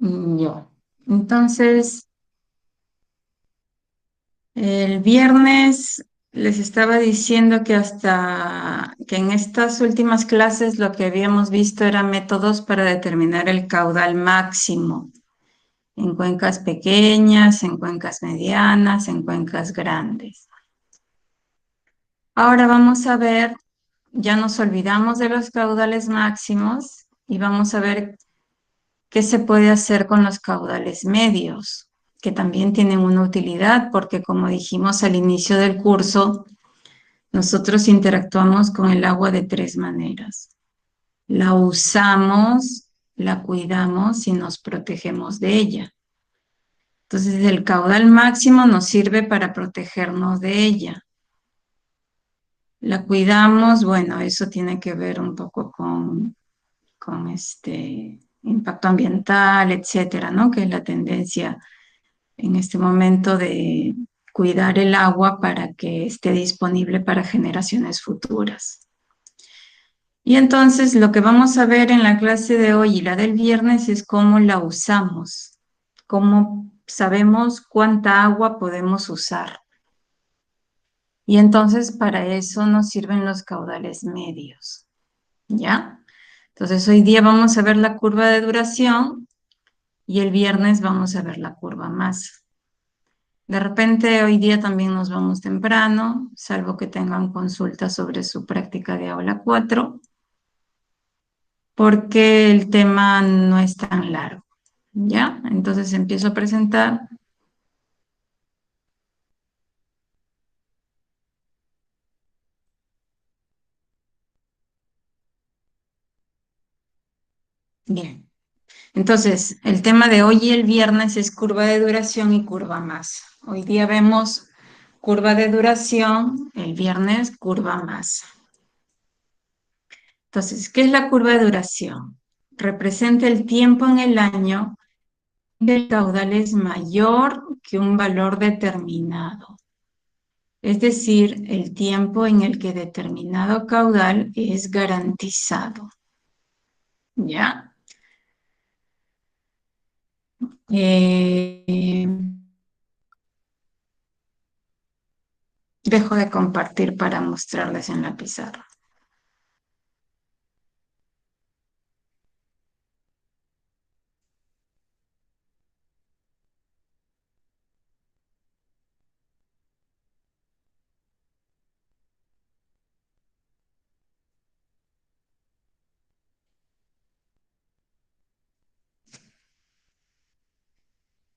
Ya. Entonces, el viernes les estaba diciendo que hasta que en estas últimas clases lo que habíamos visto eran métodos para determinar el caudal máximo en cuencas pequeñas, en cuencas medianas, en cuencas grandes. Ahora vamos a ver, ya nos olvidamos de los caudales máximos y vamos a ver qué se puede hacer con los caudales medios, que también tienen una utilidad porque como dijimos al inicio del curso, nosotros interactuamos con el agua de tres maneras. La usamos, la cuidamos y nos protegemos de ella. Entonces, el caudal máximo nos sirve para protegernos de ella. La cuidamos, bueno, eso tiene que ver un poco con este impacto ambiental, etcétera, ¿no? Que es la tendencia en este momento de cuidar el agua para que esté disponible para generaciones futuras. Y entonces lo que vamos a ver en la clase de hoy y la del viernes es cómo la usamos, cómo sabemos cuánta agua podemos usar. Y entonces para eso nos sirven los caudales medios, ¿ya? Entonces hoy día vamos a ver la curva de duración y el viernes vamos a ver la curva masa. De repente hoy día también nos vamos temprano, salvo que tengan consultas sobre su práctica de aula 4, porque el tema no es tan largo, ¿ya? Entonces empiezo a presentar. Bien. Entonces, el tema de hoy y el viernes es curva de duración y curva masa. Hoy día vemos curva de duración, el viernes curva masa. Entonces, ¿qué es la curva de duración? Representa el tiempo en el año que el caudal es mayor que un valor determinado. Es decir, el tiempo en el que determinado caudal es garantizado. ¿Ya? Eh, Dejo de compartir para mostrarles en la pizarra.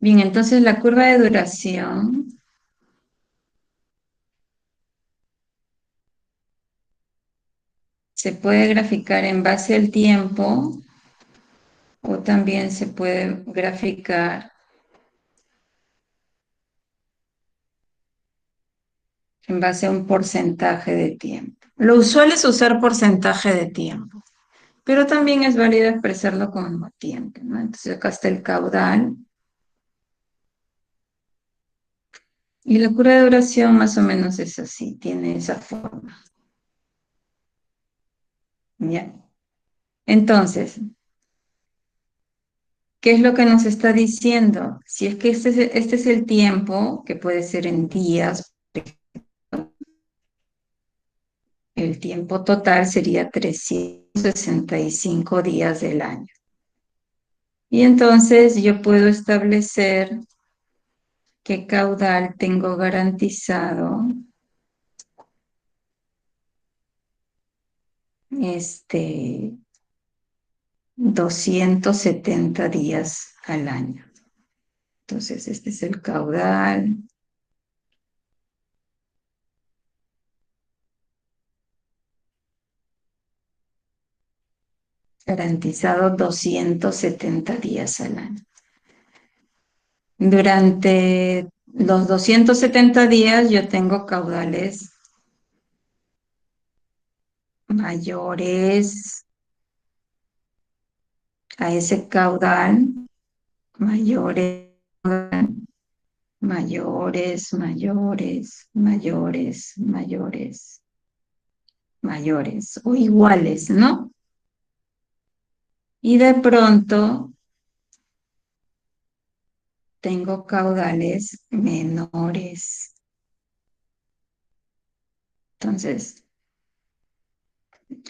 Bien, entonces la curva de duración se puede graficar en base al tiempo o también se puede graficar en base a un porcentaje de tiempo. Lo usual es usar porcentaje de tiempo, pero también es válido expresarlo como tiempo, ¿no? Entonces acá está el caudal y la curva de duración más o menos es así, tiene esa forma. ¿Ya? Entonces, ¿qué es lo que nos está diciendo? Si es que este es el tiempo, que puede ser en días, el tiempo total sería 365 días del año. Y entonces yo puedo establecer qué caudal tengo garantizado 270 días al año. Entonces, este es el caudal garantizado 270 días al año. Durante los 270 días yo tengo caudales mayores a ese caudal, mayores, mayores, mayores, mayores, mayores, mayores o iguales, ¿no? Y de pronto tengo caudales menores. Entonces,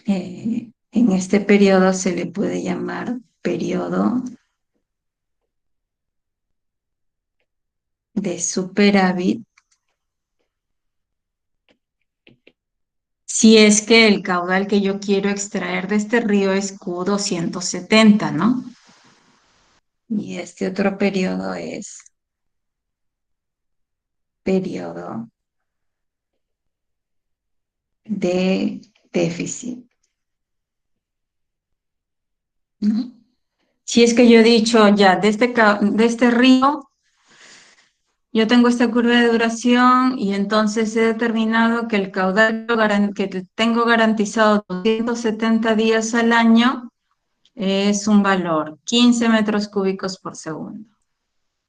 en este periodo se le puede llamar periodo de superávit si es que el caudal que yo quiero extraer de este río es Q270, ¿no? Y este otro periodo es periodo de déficit, ¿no? Si es que yo he dicho ya, de este río, yo tengo esta curva de duración y entonces he determinado que el caudal que tengo garantizado 270 días al año es un valor 15 metros cúbicos por segundo.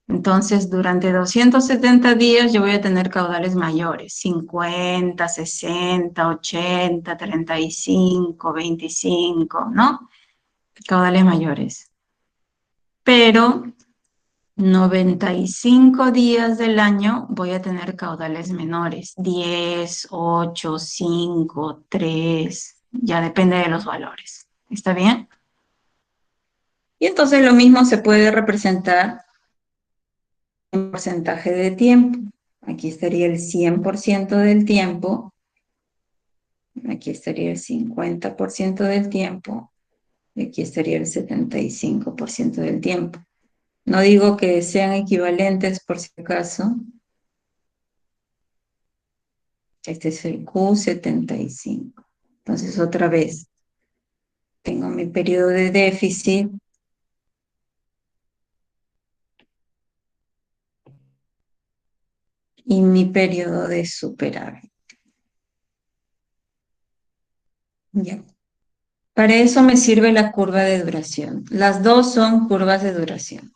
Entonces, durante 270 días yo voy a tener caudales mayores, 50, 60, 80, 35, 25, ¿no? Caudales mayores. Pero 95 días del año voy a tener caudales menores, 10, 8, 5, 3, ya depende de los valores. ¿Está bien? Y entonces lo mismo se puede representar en porcentaje de tiempo. Aquí estaría el 100% del tiempo, aquí estaría el 50% del tiempo, y aquí estaría el 75% del tiempo. No digo que sean equivalentes por si acaso. Este es el Q75. Entonces, otra vez, tengo mi periodo de déficit y mi periodo de superávit. Ya. Para eso me sirve la curva de duración. Las dos son curvas de duración.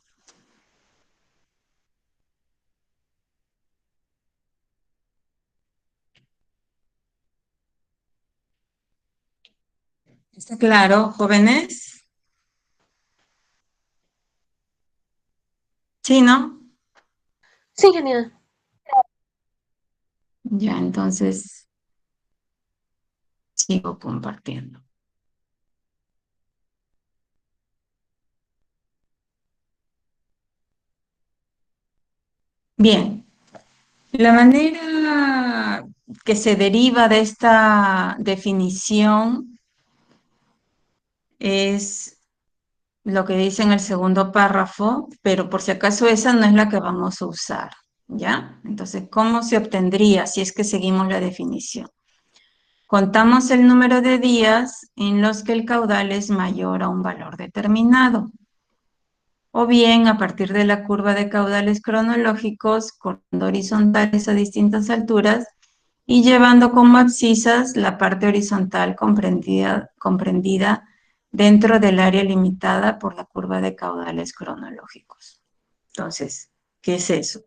¿Está claro, jóvenes? Sí, ¿no? Sí, genial. Ya, entonces sigo compartiendo. Bien, la manera que se deriva de esta definición es lo que dice en el segundo párrafo, pero por si acaso esa no es la que vamos a usar, ¿ya? Entonces, ¿cómo se obtendría si es que seguimos la definición? Contamos el número de días en los que el caudal es mayor a un valor determinado, o bien a partir de la curva de caudales cronológicos cortando horizontales a distintas alturas y llevando como abscisas la parte horizontal comprendida dentro del área limitada por la curva de caudales cronológicos. Entonces, ¿qué es eso?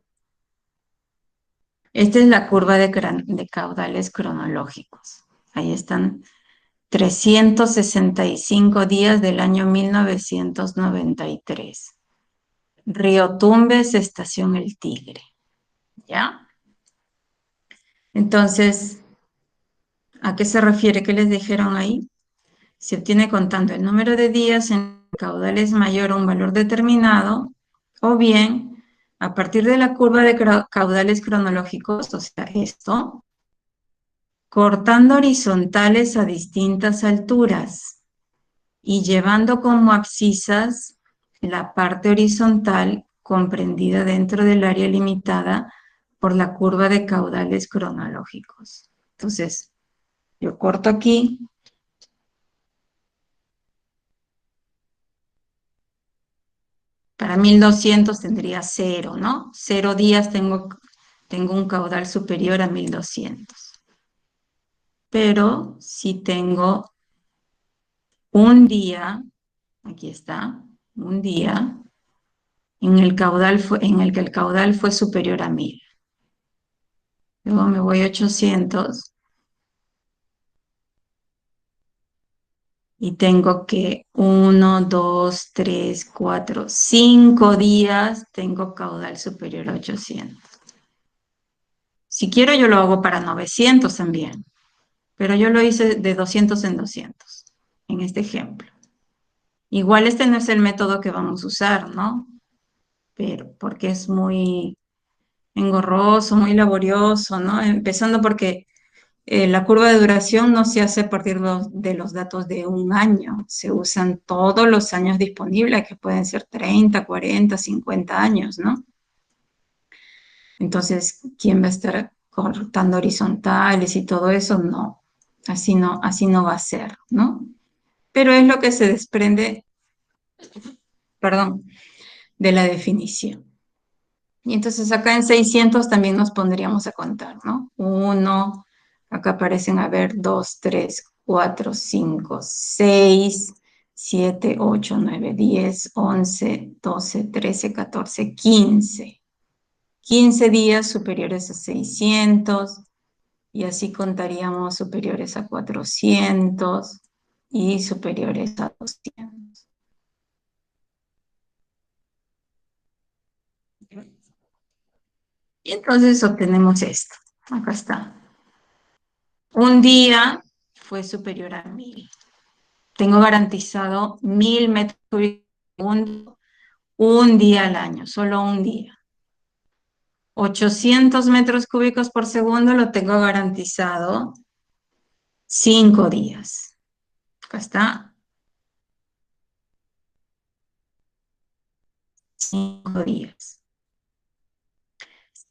Esta es la curva de caudales cronológicos. Ahí están 365 días del año 1993. Río Tumbes, Estación El Tigre. ¿Ya? Entonces, ¿a qué se refiere? ¿Qué les dijeron ahí? Se obtiene contando el número de días en caudales mayor a un valor determinado, o bien a partir de la curva de caudales cronológicos, o sea, esto, cortando horizontales a distintas alturas y llevando como abscisas la parte horizontal comprendida dentro del área limitada por la curva de caudales cronológicos. Entonces, yo corto aquí. Para 1200 tendría cero, ¿no? 0 días tengo un caudal superior a 1200. Pero si tengo un día, aquí está, un día en el que el caudal fue superior a 1000. Luego me voy a 800 y tengo que 1, 2, 3, 4, 5 días tengo caudal superior a 800. Si quiero yo lo hago para 900 también, pero yo lo hice de 200 en 200 en este ejemplo. Igual este no es el método que vamos a usar, ¿no? Pero porque es muy engorroso, muy laborioso, ¿no? Empezando porque la curva de duración no se hace a partir de los datos de un año, se usan todos los años disponibles, que pueden ser 30, 40, 50 años, ¿no? Entonces, ¿quién va a estar cortando horizontales y todo eso? No, así no va a ser, ¿no? Pero es lo que se desprende, perdón, de la definición. Y entonces acá en 600 también nos pondríamos a contar, ¿no? 1, acá aparecen, a ver, 2, 3, 4, 5, 6, 7, 8, 9, 10, 11, 12, 13, 14, 15. 15 días superiores a 600 y así contaríamos superiores a 400 y superiores a 200. Y entonces obtenemos esto. Acá está. Un día fue superior a 1000. Tengo garantizado 1000 metros cúbicos por segundo un día al año, solo un día. 800 metros cúbicos por segundo lo tengo garantizado 5 días. Acá está, 5 días.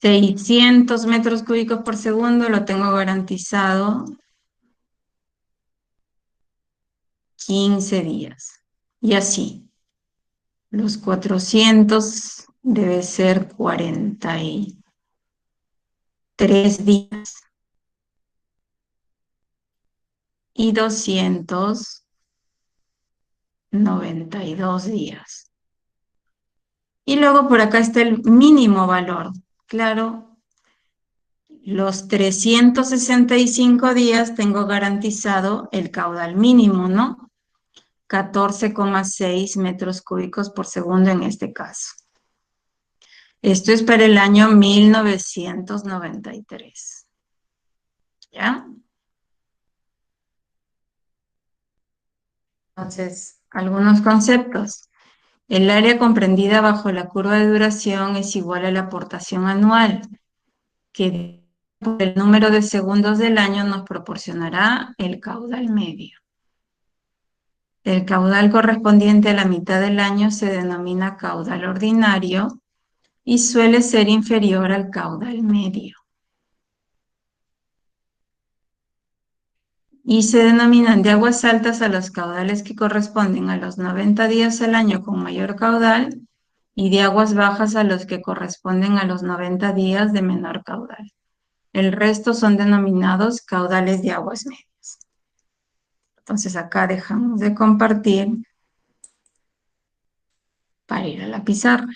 600 metros cúbicos por segundo lo tengo garantizado 15 días. Y así, los 400 debe ser 43 días y 292 días. Y luego por acá está el mínimo valor. Claro, los 365 días tengo garantizado el caudal mínimo, ¿no? 14,6 metros cúbicos por segundo en este caso. Esto es para el año 1993. ¿Ya? Entonces, algunos conceptos. El área comprendida bajo la curva de duración es igual a la aportación anual, que por el número de segundos del año nos proporcionará el caudal medio. El caudal correspondiente a la mitad del año se denomina caudal ordinario y suele ser inferior al caudal medio. Y se denominan de aguas altas a los caudales que corresponden a los 90 días al año con mayor caudal y de aguas bajas a los que corresponden a los 90 días de menor caudal. El resto son denominados caudales de aguas medias. Entonces acá dejamos de compartir para ir a la pizarra.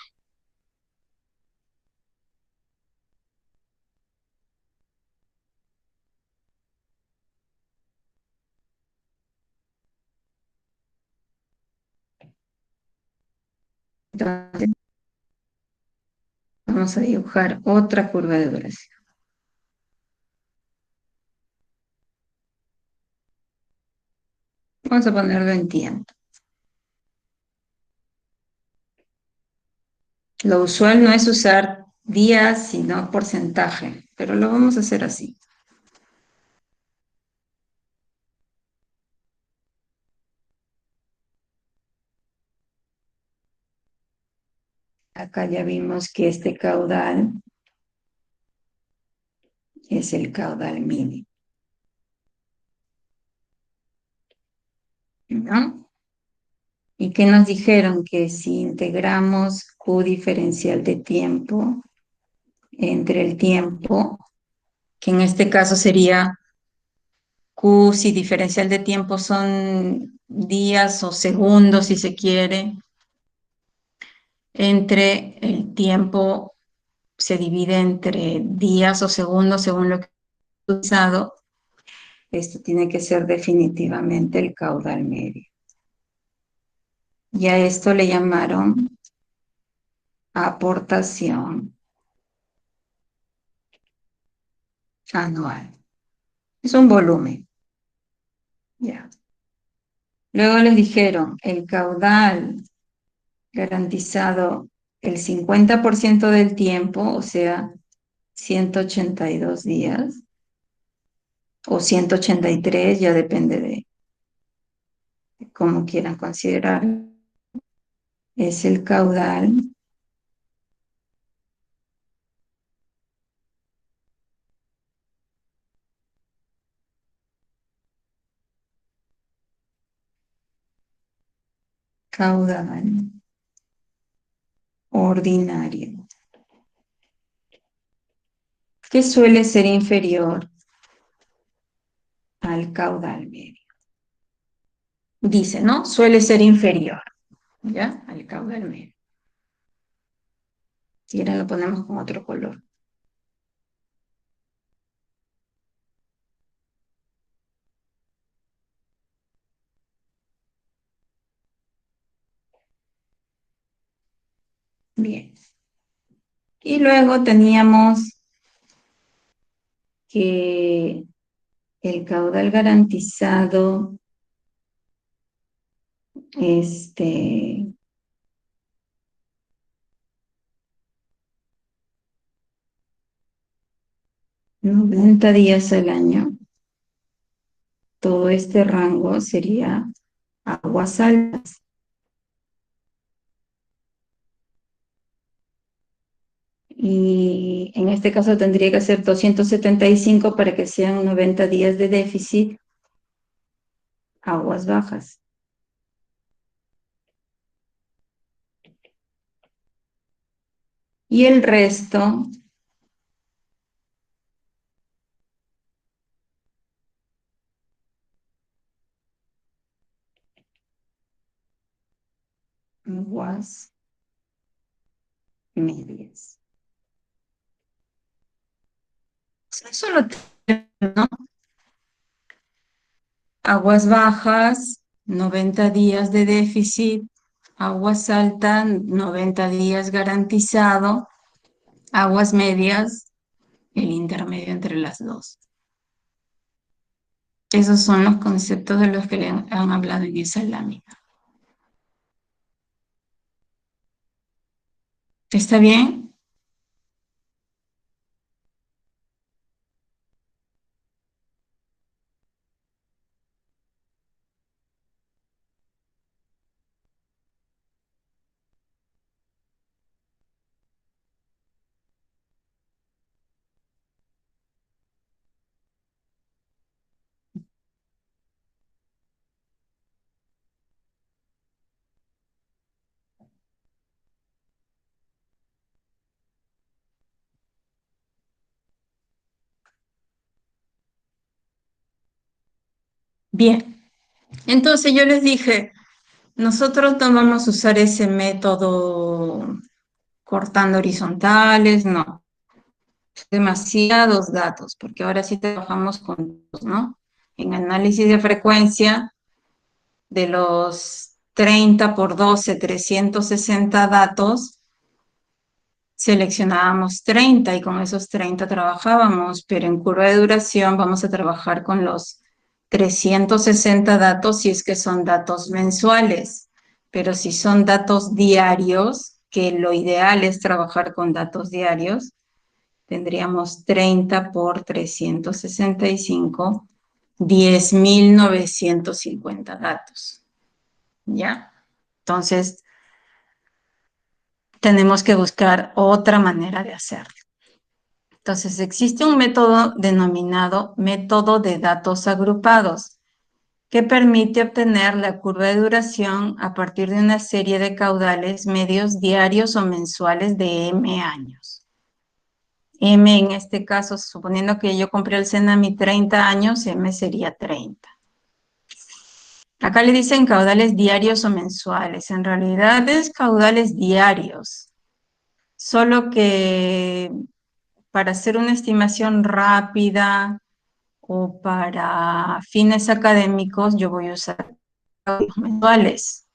Entonces vamos a dibujar otra curva de duración. Vamos a ponerlo en tiempo. Lo usual no es usar días, sino porcentaje, pero lo vamos a hacer así. Acá ya vimos que este caudal es el caudal mínimo, ¿no? ¿Y qué nos dijeron? Que si integramos Q diferencial de tiempo entre el tiempo, que en este caso sería Q si diferencial de tiempo son días o segundos, si se quiere, entre el tiempo se divide entre días o segundos según lo que he utilizado, Esto tiene que ser definitivamente el caudal medio. Y a esto le llamaron aportación anual. Es un volumen. Ya. Luego les dijeron, el caudal garantizado el 50% del tiempo, o sea, 182 días, o 183, ya depende de cómo quieran considerar, es el caudal ordinario, que suele ser inferior al caudal medio. Dice, ¿no? Suele ser inferior, ¿ya? Al caudal medio. Y ahora lo ponemos con otro color. Bien. Y luego teníamos que el caudal garantizado, 90 días al año, todo este rango sería aguas altas. Y en este caso tendría que ser 275 para que sean 90 días de déficit, aguas bajas. Y el resto, aguas medias. O sea, solo ¿no? Aguas bajas, 90 días de déficit, aguas altas, 90 días garantizado, aguas medias, el intermedio entre las dos. Esos son los conceptos de los que le han hablado en esa lámina. ¿Está bien? Bien. Entonces yo les dije, nosotros no vamos a usar ese método cortando horizontales, no. Demasiados datos, porque ahora sí trabajamos con, ¿no? En análisis de frecuencia, de los 30 por 12, 360 datos, seleccionábamos 30 y con esos 30 trabajábamos, pero en curva de duración vamos a trabajar con los 360 datos si es que son datos mensuales, pero si son datos diarios, que lo ideal es trabajar con datos diarios, tendríamos 30 por 365, 10.950 datos, ¿ya? Entonces, tenemos que buscar otra manera de hacerlo. Entonces, existe un método denominado método de datos agrupados, que permite obtener la curva de duración a partir de una serie de caudales medios diarios o mensuales de m años. M en este caso, suponiendo que yo compré el Cenami 30 años, M sería 30. Acá le dicen caudales diarios o mensuales. En realidad es caudales diarios. Solo que para hacer una estimación rápida o para fines académicos yo voy a usar cálculos mensuales,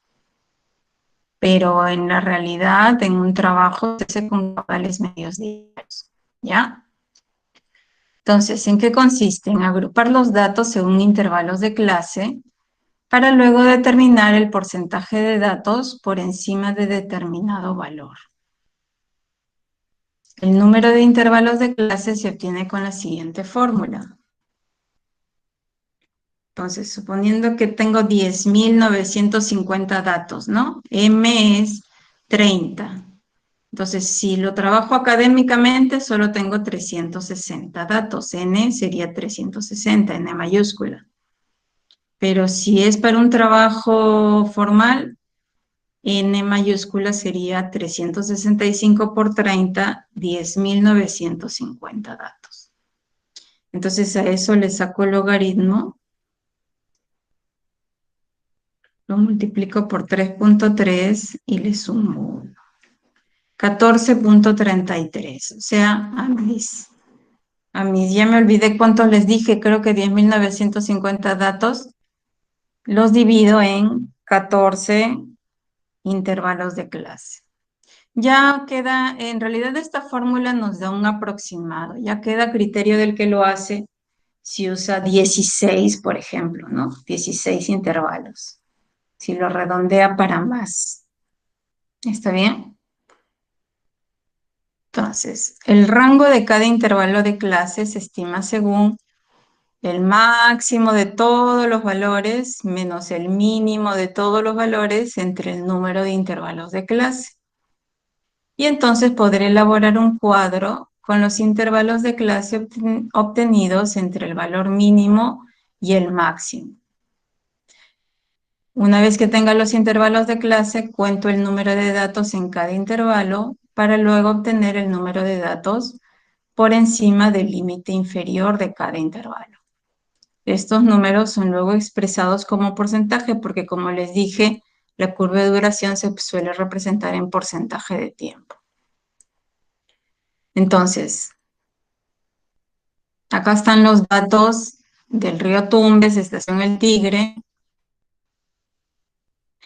pero en la realidad en un trabajo se hace con caudales medios diarios, ¿ya? Entonces, ¿en qué consiste? En agrupar los datos según intervalos de clase para luego determinar el porcentaje de datos por encima de determinado valor. El número de intervalos de clase se obtiene con la siguiente fórmula. Entonces, suponiendo que tengo 10.950 datos, ¿no? M es 30. Entonces, si lo trabajo académicamente, solo tengo 360 datos. N sería 360, N mayúscula. Pero si es para un trabajo formal, N mayúscula sería 365 por 30, 10.950 datos. Entonces a eso le saco el logaritmo, lo multiplico por 3.3 y le sumo 14.33. O sea, ya me olvidé cuántos les dije, creo que 10.950 datos, los divido en 14 intervalos de clase. Ya queda, en realidad esta fórmula nos da un aproximado, ya queda a criterio del que lo hace si usa 16, por ejemplo, ¿no? 16 intervalos. Si lo redondea para más. ¿Está bien? Entonces, el rango de cada intervalo de clase se estima según el máximo de todos los valores menos el mínimo de todos los valores entre el número de intervalos de clase. Y entonces podré elaborar un cuadro con los intervalos de clase obtenidos entre el valor mínimo y el máximo. Una vez que tenga los intervalos de clase, cuento el número de datos en cada intervalo para luego obtener el número de datos por encima del límite inferior de cada intervalo. Estos números son luego expresados como porcentaje porque, como les dije, la curva de duración se suele representar en porcentaje de tiempo. Entonces, acá están los datos del río Tumbes, Estación El Tigre.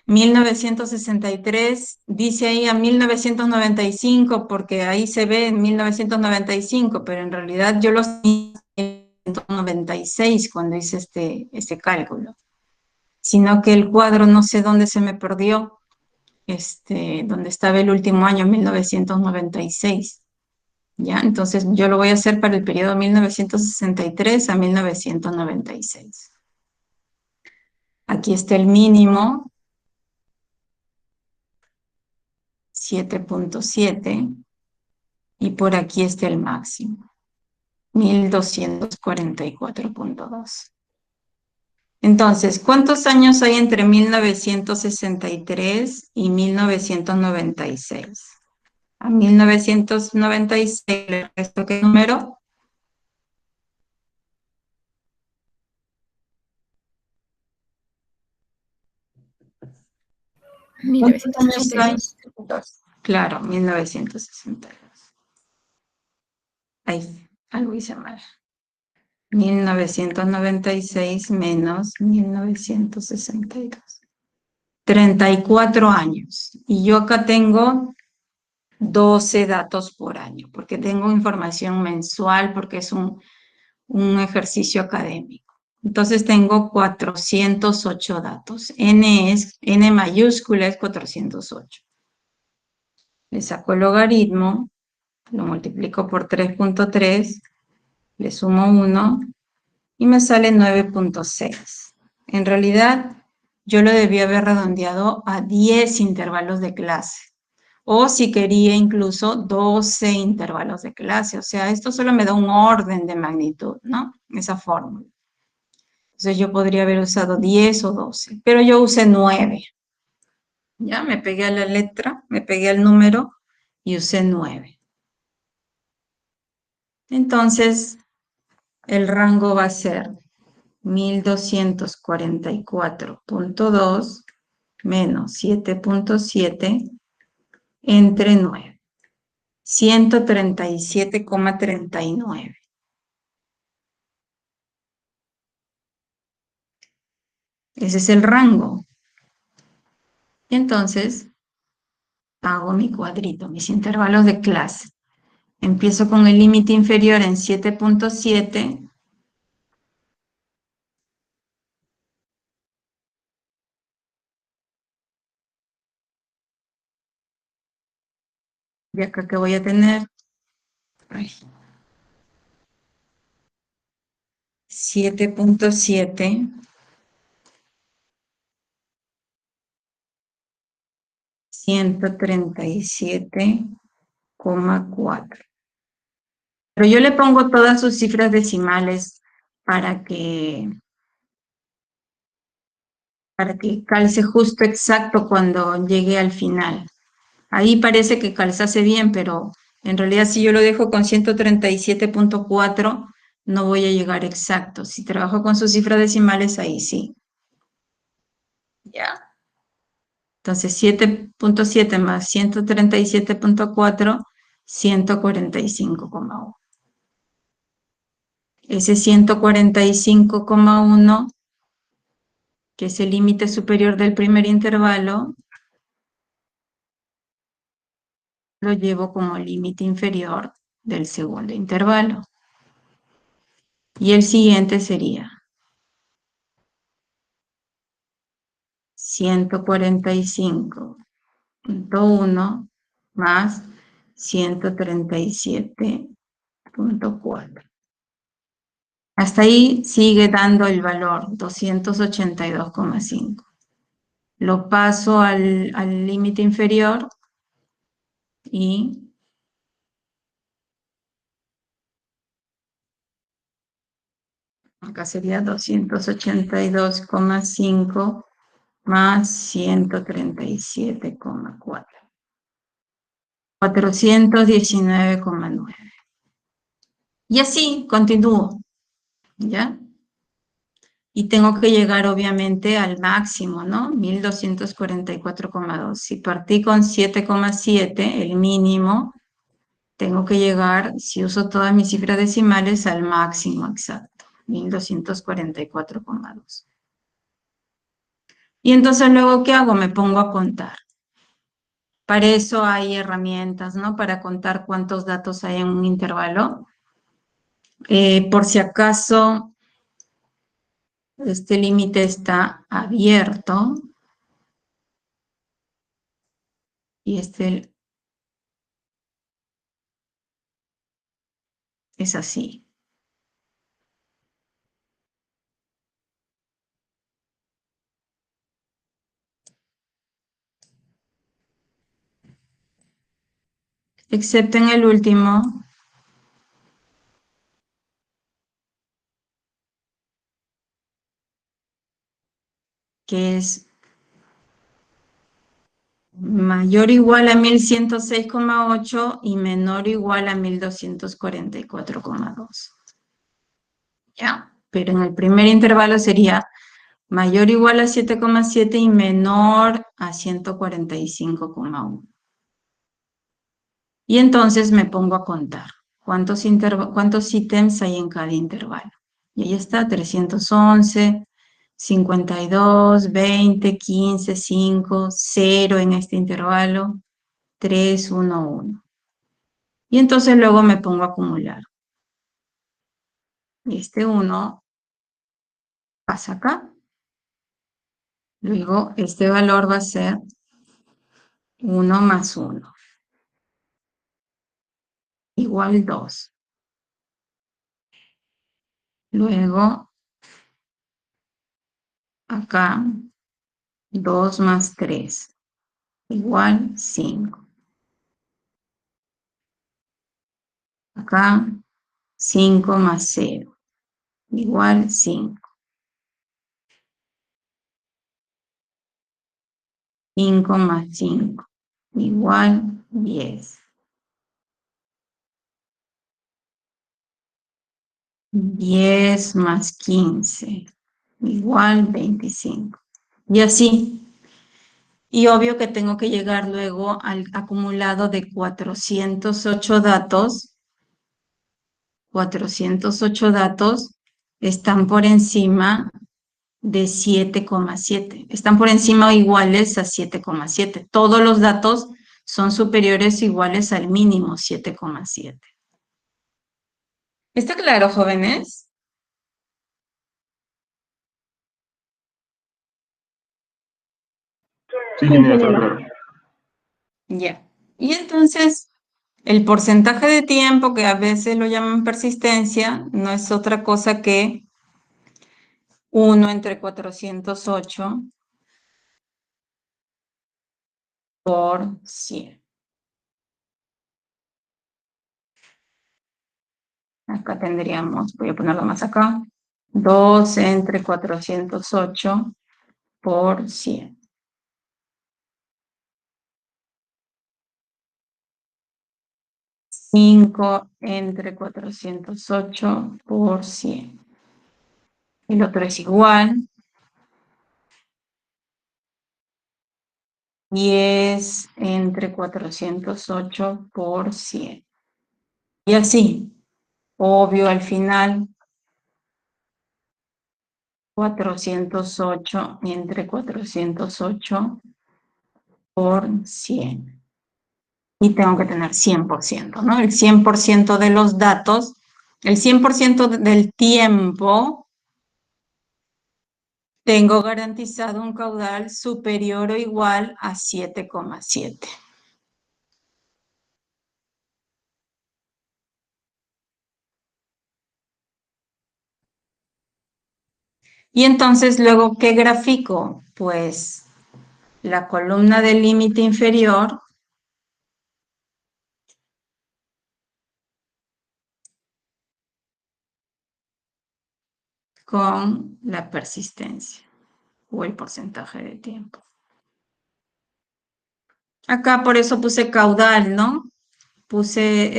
1963, dice ahí a 1995 porque ahí se ve en 1995, pero en realidad yo los tenía en 1996 cuando hice este cálculo. Sino que el cuadro no sé dónde se me perdió, donde estaba el último año, 1996. ¿Ya? Entonces yo lo voy a hacer para el periodo 1963 a 1996. Aquí está el mínimo, 7.7, y por aquí está el máximo, 1244.2. Entonces, ¿cuántos años hay entre 1963 y 1996? A 1996 le resto qué número. 1962. ¿Cuántos años hay? Claro, 1962. Ahí, algo hice mal. 1996 menos 1962. 34 años. Y yo acá tengo 12 datos por año, porque tengo información mensual, porque es un ejercicio académico. Entonces tengo 408 datos. N mayúscula es 408. Le saco el logaritmo, lo multiplico por 3.3, le sumo 1 y me sale 9.6. En realidad, yo lo debía haber redondeado a 10 intervalos de clase. O si quería incluso 12 intervalos de clase. O sea, esto solo me da un orden de magnitud, ¿no? Esa fórmula. Entonces yo podría haber usado 10 o 12, pero yo usé 9. Ya me pegué a la letra, me pegué al número y usé 9. Entonces, el rango va a ser 1244.2 menos 7.7 entre 9. 137,39. Ese es el rango. Y entonces hago mi cuadrito, mis intervalos de clase. Empiezo con el límite inferior en 7.7. Y acá que voy a tener 7.7, 137,4. Pero yo le pongo todas sus cifras decimales para que, para que calce justo exacto cuando llegue al final. Ahí parece que calzase bien, pero en realidad si yo lo dejo con 137,4, no voy a llegar exacto. Si trabajo con sus cifras decimales, ahí sí. ¿Ya? Entonces 7.7 más 137,4, 145,1. Ese 145,1, que es el límite superior del primer intervalo, lo llevo como límite inferior del segundo intervalo. Y el siguiente sería 145,1 más 137,4. Hasta ahí sigue dando el valor 282,5. Lo paso al límite inferior y acá sería 282,5 más 137,4. 419,9. Y así continúo, ¿ya? Y tengo que llegar obviamente al máximo, ¿no? 1244,2. Si partí con 7,7, el mínimo, tengo que llegar, si uso todas mis cifras decimales, al máximo exacto, 1244,2. Y entonces luego, ¿qué hago? Me pongo a contar. Para eso hay herramientas, ¿no? Para contar cuántos datos hay en un intervalo. Por si acaso este límite está abierto y este es así. Excepto en el último, que es mayor o igual a 1106,8 y menor o igual a 1244,2. ¿Ya? Pero en el primer intervalo sería mayor o igual a 7,7 y menor a 145,1. Y entonces me pongo a contar cuántos ítems hay en cada intervalo. Y ahí está, 311, 52, 20, 15, 5, 0 en este intervalo, 3, 1, 1. Y entonces luego me pongo a acumular. Y este 1 pasa acá. Luego este valor va a ser 1 más 1, igual 2. Luego acá 2 más 3, igual 5. Acá 5 más 0, igual 5. 5 más 5, igual 10. 10 más 15, igual 25. Y así. Y obvio que tengo que llegar luego al acumulado de 408 datos. 408 datos están por encima de 7,7. Están por encima o iguales a 7,7. Todos los datos son superiores o iguales al mínimo 7,7. ¿Está claro, jóvenes? Sí, Sí, genial, está ingeniera. claro. Ya. Y entonces, el porcentaje de tiempo, que a veces lo llaman persistencia, no es otra cosa que 1/408 por 100. Acá tendríamos, voy a ponerlo más acá, 2/408 por 100. 5/408 por 100. El otro es igual. 10/408 por 100. Y así, obvio, al final, 408/408 por 100. Y tengo que tener 100%, ¿no? El 100% de los datos, el 100% del tiempo, tengo garantizado un caudal superior o igual a 7,7. Y entonces, luego, ¿qué grafico? Pues la columna del límite inferior con la persistencia o el porcentaje de tiempo. Acá por eso puse caudal, ¿no? Puse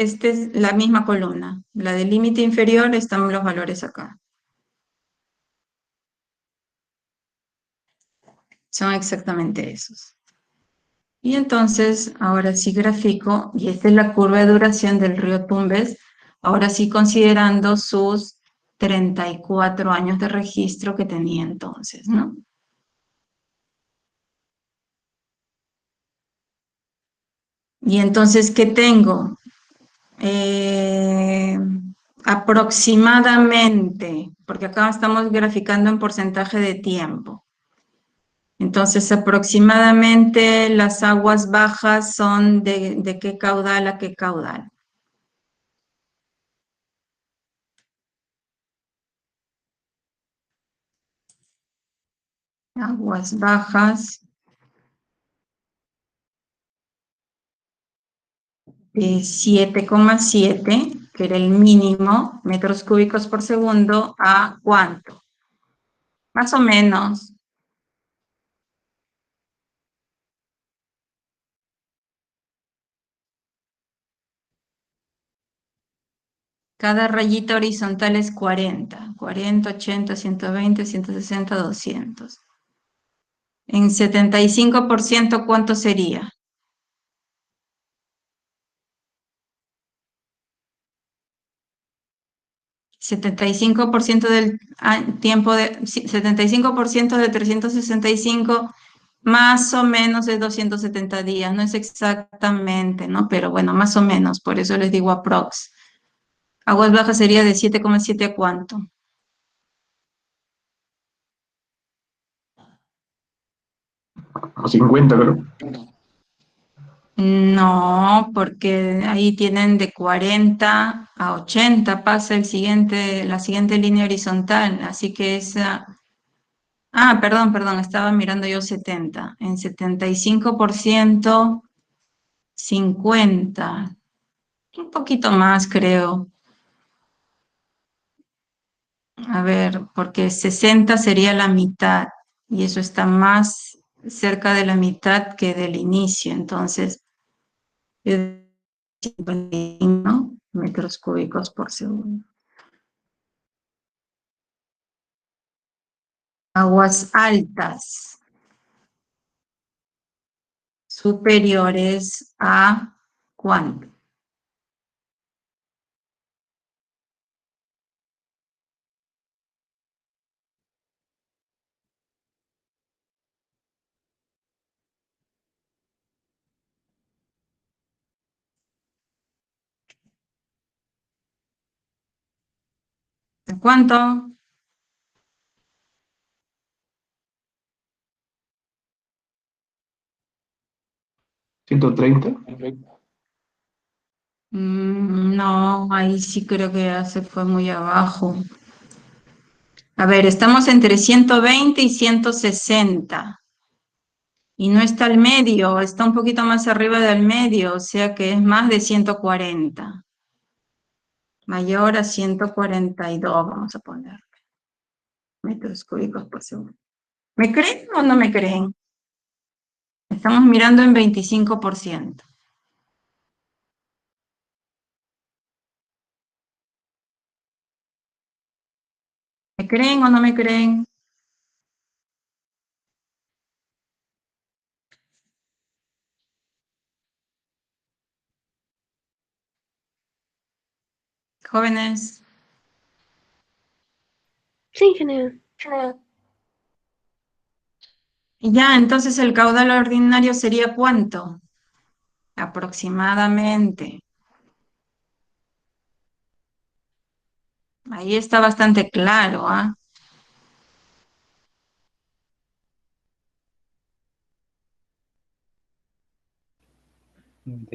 la misma columna. La del límite inferior están los valores acá. Son exactamente esos. Y entonces, ahora sí grafico, y esta es la curva de duración del río Tumbes, ahora sí considerando sus 34 años de registro que tenía entonces, ¿no? Y entonces, ¿qué tengo? Eh, Aproximadamente, porque acá estamos graficando en porcentaje de tiempo. Entonces, aproximadamente las aguas bajas son de qué caudal a qué caudal. Aguas bajas de 7,7, que era el mínimo, metros cúbicos por segundo, ¿a cuánto? Más o menos. Cada rayita horizontal es 40. 40, 80, 120, 160, 200. En 75%, ¿cuánto sería? 75% del tiempo de 75% de 365 más o menos es 270 días, no es exactamente, ¿no? Pero bueno, más o menos, por eso les digo aprox. Aguas bajas sería de 7,7 a cuánto. A 50, creo. No, porque ahí tienen de 40 a 80, pasa la siguiente línea horizontal, así que esa. Ah, perdón, estaba mirando yo 70. En 75%, 50. Un poquito más, creo. A ver, porque 60 sería la mitad y eso está más cerca de la mitad que del inicio. Entonces, es 51 metros cúbicos por segundo. Aguas altas superiores a ¿cuánto? ¿Cuánto? 130. No, ahí sí creo que ya se fue muy abajo. A ver, estamos entre 120 y 160. Y no está al medio, está un poquito más arriba del medio, o sea que es más de 140. Mayor a 142, vamos a poner, metros cúbicos por segundo. ¿Me creen o no me creen? Estamos mirando en 25%. ¿Me creen o no me creen? Jóvenes. Sí, ingeniero. Ya, entonces el caudal ordinario sería ¿cuánto? Aproximadamente. Ahí está bastante claro, ¿ah?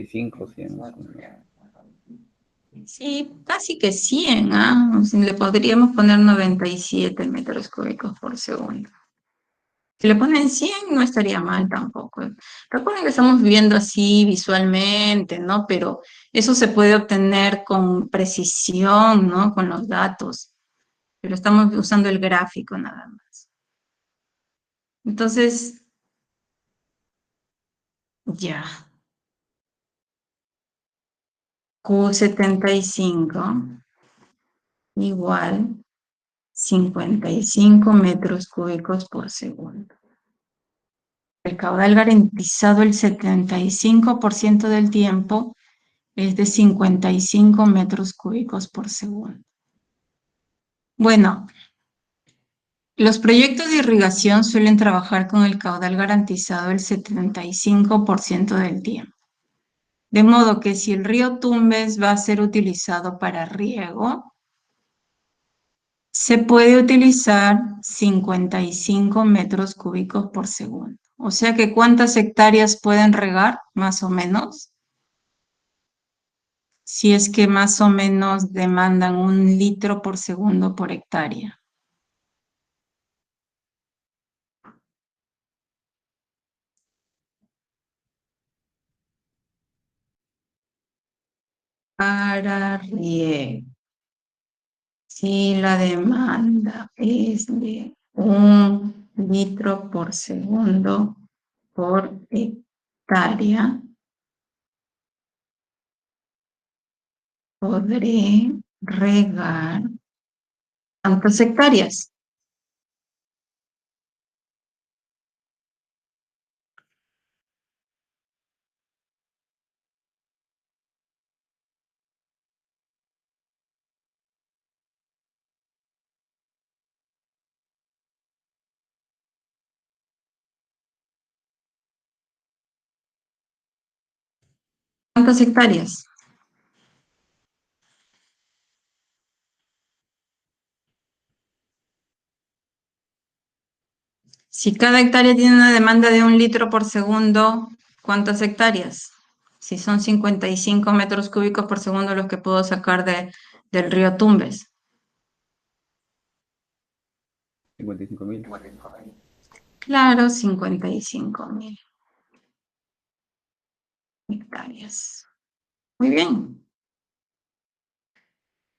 Cinco 100 más o menos. Sí, casi que 100, ¿ah? O sea, le podríamos poner 97 metros cúbicos por segundo. Si le ponen 100 no estaría mal tampoco. Recuerden que estamos viendo así visualmente, ¿no? Pero eso se puede obtener con precisión, ¿no? Con los datos. Pero estamos usando el gráfico nada más. Entonces, ya. Q75 igual 55 metros cúbicos por segundo. El caudal garantizado el 75% del tiempo es de 55 metros cúbicos por segundo. Bueno, los proyectos de irrigación suelen trabajar con el caudal garantizado el 75% del tiempo. De modo que si el río Tumbes va a ser utilizado para riego, se puede utilizar 55 metros cúbicos por segundo. O sea que ¿cuántas hectáreas pueden regar, más o menos? Si es que más o menos demandan 1 litro por segundo por hectárea. Para riego. Si la demanda es de 1 litro por segundo por hectárea, podré regar ¿cuántas hectáreas? ¿Cuántas hectáreas? Si cada hectárea tiene una demanda de 1 litro por segundo, ¿cuántas hectáreas? Si son 55 metros cúbicos por segundo los que puedo sacar del río Tumbes. 55.000. Claro, 55.000 hectáreas. Muy bien.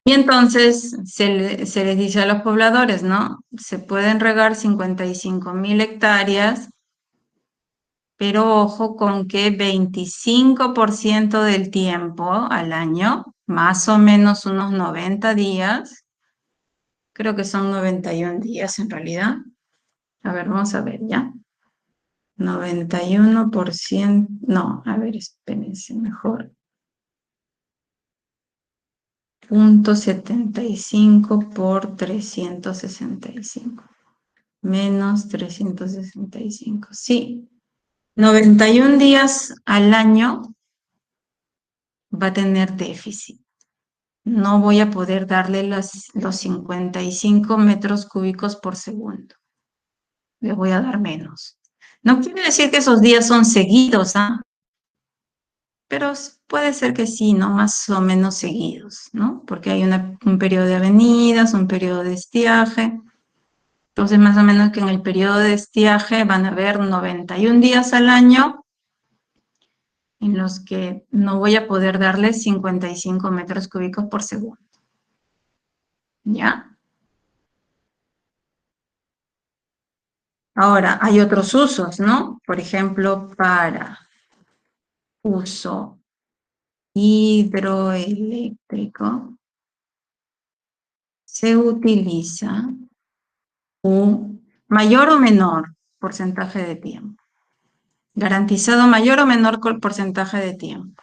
Y entonces se les dice a los pobladores, ¿no? Se pueden regar 55.000 hectáreas, pero ojo con que 25% del tiempo al año, más o menos unos 90 días, creo que son 91 días en realidad. A ver, vamos a ver ya. 91%, no, a ver, espérense mejor. 0.75 por 365. Menos 365. Sí, 91 días al año va a tener déficit. no voy a poder darle los 55 metros cúbicos por segundo. Le voy a dar menos. No quiere decir que esos días son seguidos, ¿ah? Pero puede ser que sí, ¿no? Más o menos seguidos, ¿no? Porque hay un periodo de avenidas, un periodo de estiaje. Entonces, más o menos que en el periodo de estiaje van a haber 91 días al año en los que no voy a poder darle 55 metros cúbicos por segundo. ¿Ya? Ahora, hay otros usos, ¿no? Por ejemplo, para uso hidroeléctrico se utiliza un mayor o menor porcentaje de tiempo. Garantizado mayor o menor porcentaje de tiempo.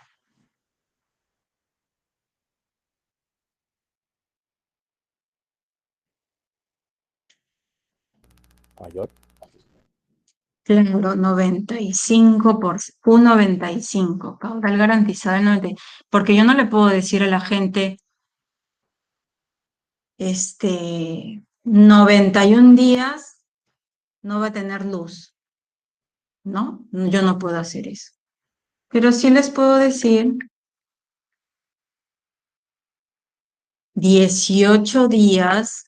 Mayor. Claro, 95 un 95, caudal garantizado el 90. Porque yo no le puedo decir a la gente, 91 días no va a tener luz, ¿no? Yo no puedo hacer eso. Pero sí les puedo decir 18 días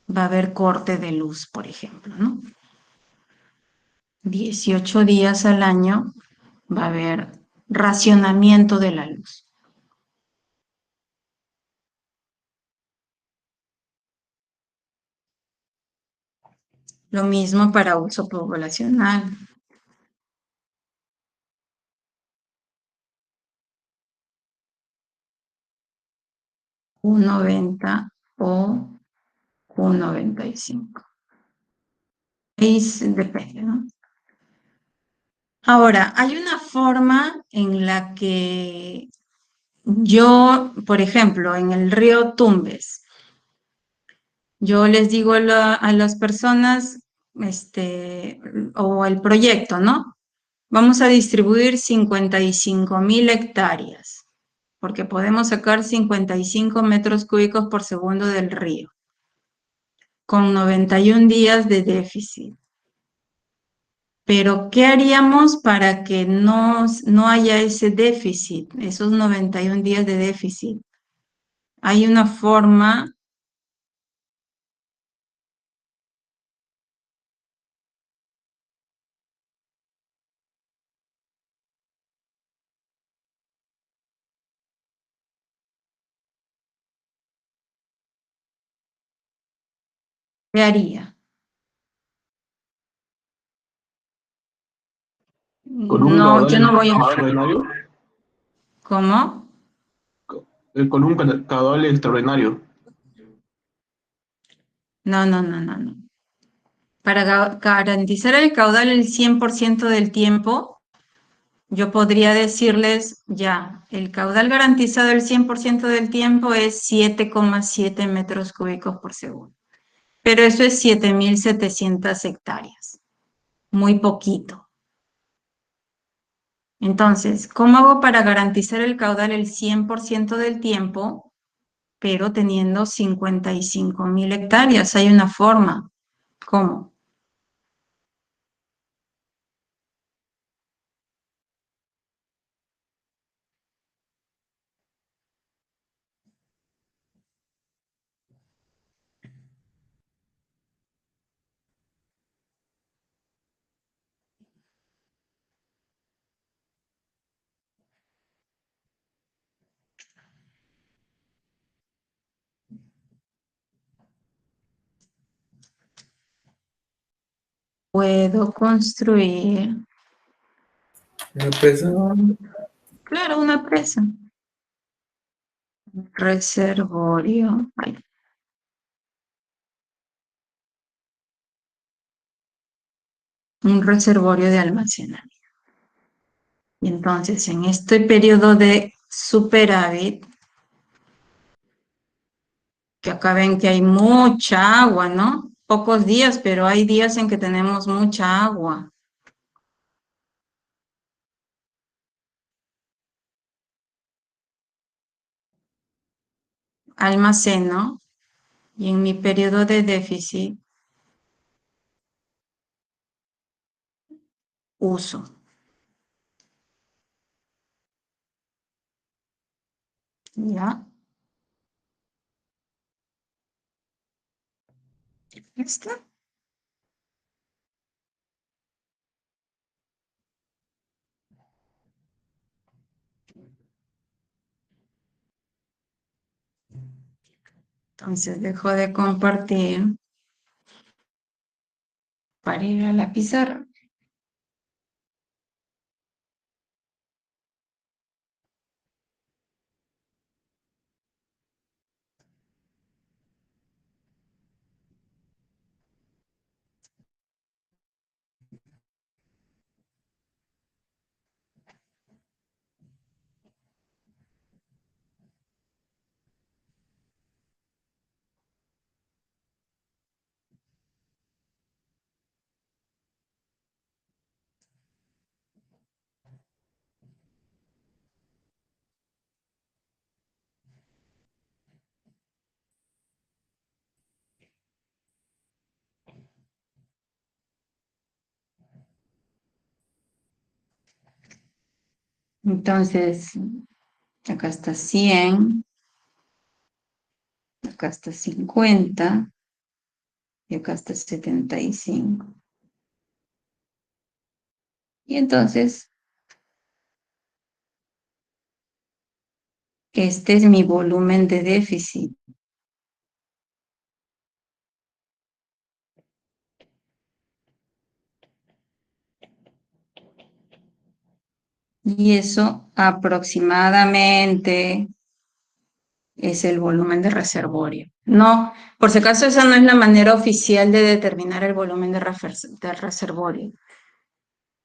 va a haber corte de luz, por ejemplo, ¿no? 18 días al año va a haber racionamiento de la luz. Lo mismo para uso poblacional. U90 o Q95. Ahí depende, ¿no? Ahora, hay una forma en la que yo, por ejemplo, en el río Tumbes, yo les digo a las personas, o al proyecto, ¿no? Vamos a distribuir 55.000 hectáreas, porque podemos sacar 55 metros cúbicos por segundo del río, con 91 días de déficit. Pero, ¿qué haríamos para que no haya ese déficit, esos 91 días de déficit? Hay una forma que haría. Con un No, yo caudal no voy a... extraordinario. ¿Cómo? Con un caudal extraordinario. No, no, no, no, no. Para garantizar el caudal el 100% del tiempo, yo podría decirles, ya, el caudal garantizado el 100% del tiempo es 7,7 metros cúbicos por segundo. Pero eso es 7.700 hectáreas. Muy poquito. Entonces, ¿cómo hago para garantizar el caudal el 100% del tiempo, pero teniendo 55.000 hectáreas? Hay una forma. ¿Cómo? Puedo construir, Una presa. claro, una presa, un reservorio, un reservorio de almacenamiento. Y entonces, en este periodo de superávit, que acá ven que hay mucha agua, ¿no? Pocos días, pero hay días en que tenemos mucha agua. almaceno y en mi periodo de déficit uso. ¿Ya? ¿Listo? Entonces dejo de compartir para ir a la pizarra. Entonces, acá está 100, acá está 50 y acá está 75. Y entonces, este es mi volumen de déficit. Y eso aproximadamente es el volumen de reservorio. No, por si acaso esa no es la manera oficial de determinar el volumen de reservorio.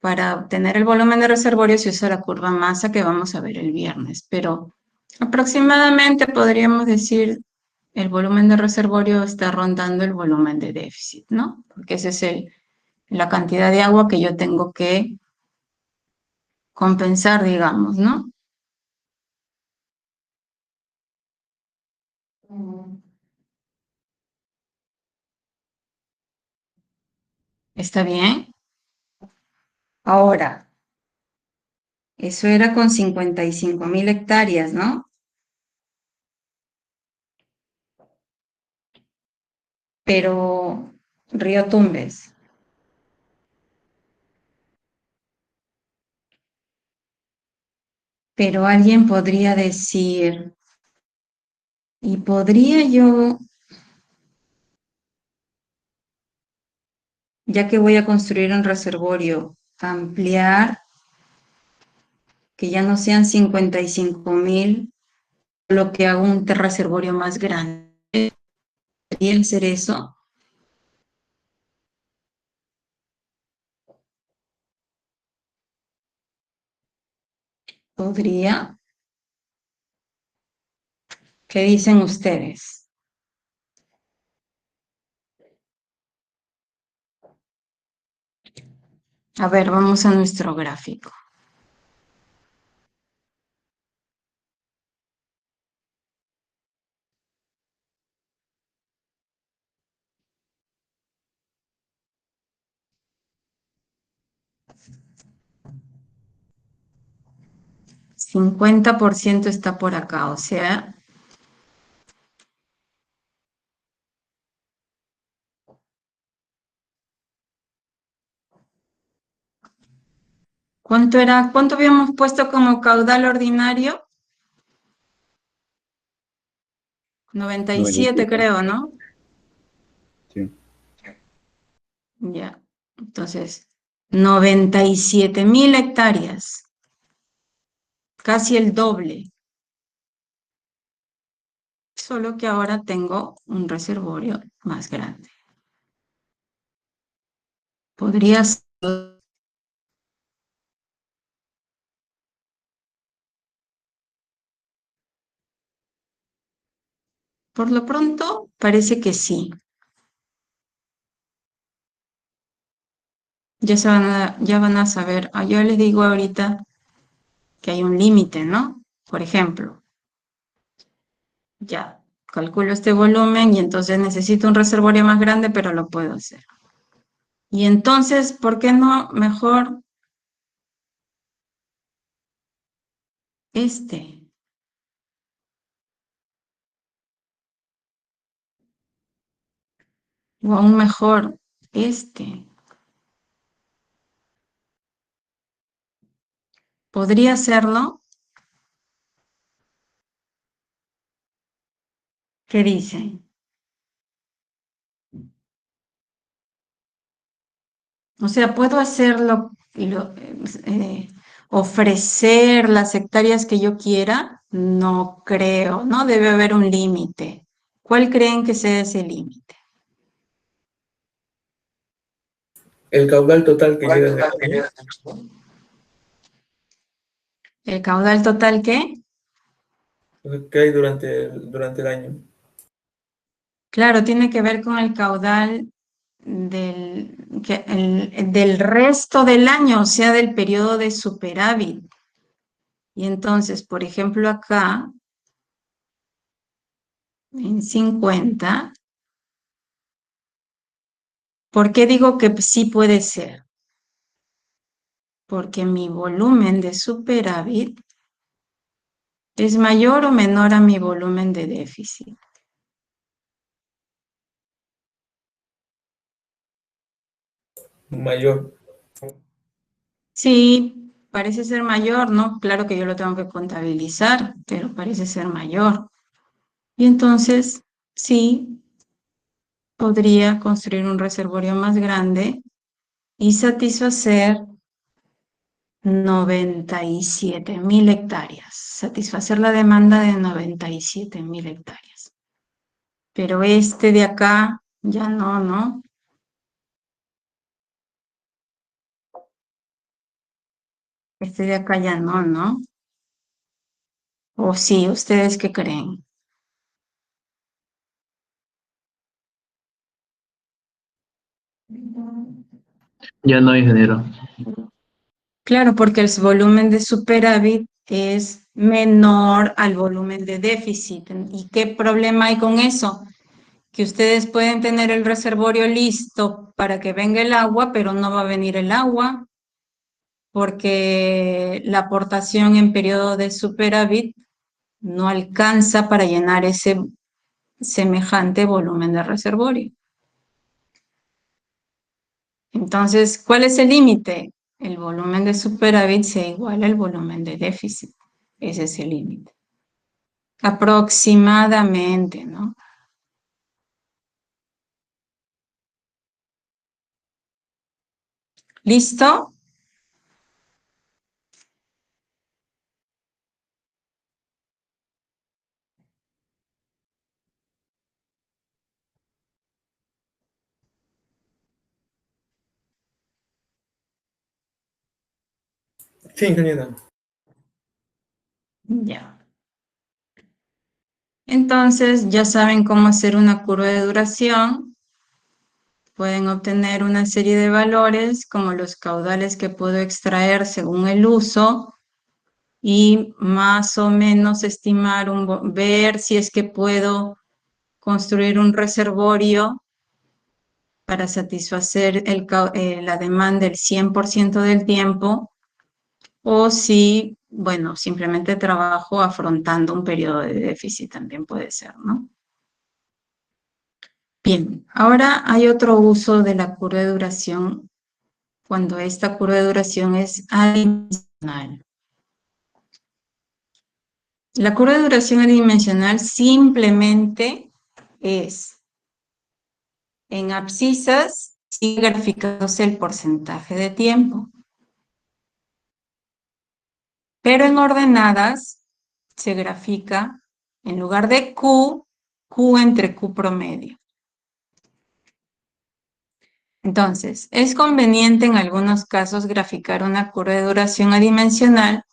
Para obtener el volumen de reservorio se usa la curva masa que vamos a ver el viernes, pero aproximadamente podríamos decir el volumen de reservorio está rondando el volumen de déficit, ¿no? Porque esa es la cantidad de agua que yo tengo que compensar, digamos, ¿no? ¿Está bien? Ahora, eso era con 55.000 hectáreas, ¿no? Pero Río Tumbes. Pero alguien podría decir, ¿y podría yo, ya que voy a construir un reservorio, ampliar, que ya no sean 55.000, lo que hago un reservorio más grande? ¿Podría hacer eso? ¿Podría? ¿Qué dicen ustedes? A ver, vamos a nuestro gráfico. $50 está por acá, o sea, ¿cuánto habíamos puesto como caudal ordinario? 97 97. creo, ¿no? Sí. Ya, entonces, 97.000 hectáreas, casi el doble, solo que ahora tengo un reservorio más grande. Podría ser, por lo pronto, parece que sí. Ya van a saber, yo les digo ahorita que hay un límite, ¿no? Por ejemplo, ya, calculo este volumen y entonces necesito un reservorio más grande, pero lo puedo hacer. Y entonces, ¿por qué no mejor este? O aún mejor, este. ¿Podría hacerlo? ¿Qué dicen? O sea, ¿puedo hacerlo, ofrecer las hectáreas que yo quiera? No creo, ¿no? Debe haber un límite. ¿Cuál creen que sea ese límite? El caudal total que llega en el año, ¿El caudal total qué? que hay durante el año. Claro, tiene que ver con el caudal del resto del año, o sea, del periodo de superávit. Y entonces, por ejemplo, acá, en 50, ¿por qué digo que sí puede ser? Porque mi volumen de superávit es mayor o menor a mi volumen de déficit. Mayor. Sí, parece ser mayor, ¿no? Claro que yo lo tengo que contabilizar, pero parece ser mayor. Y entonces, sí, podría construir un reservorio más grande y satisfacer 97.000 hectáreas, satisfacer la demanda de 97.000 hectáreas. Pero este de acá ya no, ¿no? Este de acá ya no, ¿no? O sí, ¿ustedes qué creen? Ya no, ingeniero. Claro, porque el volumen de superávit es menor al volumen de déficit. ¿Y qué problema hay con eso? Que ustedes pueden tener el reservorio listo para que venga el agua, pero no va a venir el agua porque la aportación en periodo de superávit no alcanza para llenar ese semejante volumen de reservorio. Entonces, ¿cuál es el límite? El volumen de superávit sea igual al volumen de déficit. Ese es el límite. Aproximadamente, ¿no? ¿Listo? Sí, ingeniero. Ya. Entonces, ya saben cómo hacer una curva de duración. Pueden obtener una serie de valores como los caudales que puedo extraer según el uso y más o menos estimar, ver si es que puedo construir un reservorio para satisfacer la demanda el 100% del tiempo o si, bueno, simplemente trabajo afrontando un periodo de déficit también puede ser, ¿no? Bien, ahora hay otro uso de la curva de duración cuando esta curva de duración es adimensional. La curva de duración adimensional simplemente es en abscisas, sigue graficándose el porcentaje de tiempo. Pero en ordenadas se grafica, en lugar de Q, Q entre Q promedio. Entonces, es conveniente en algunos casos graficar una curva de duración adimensional,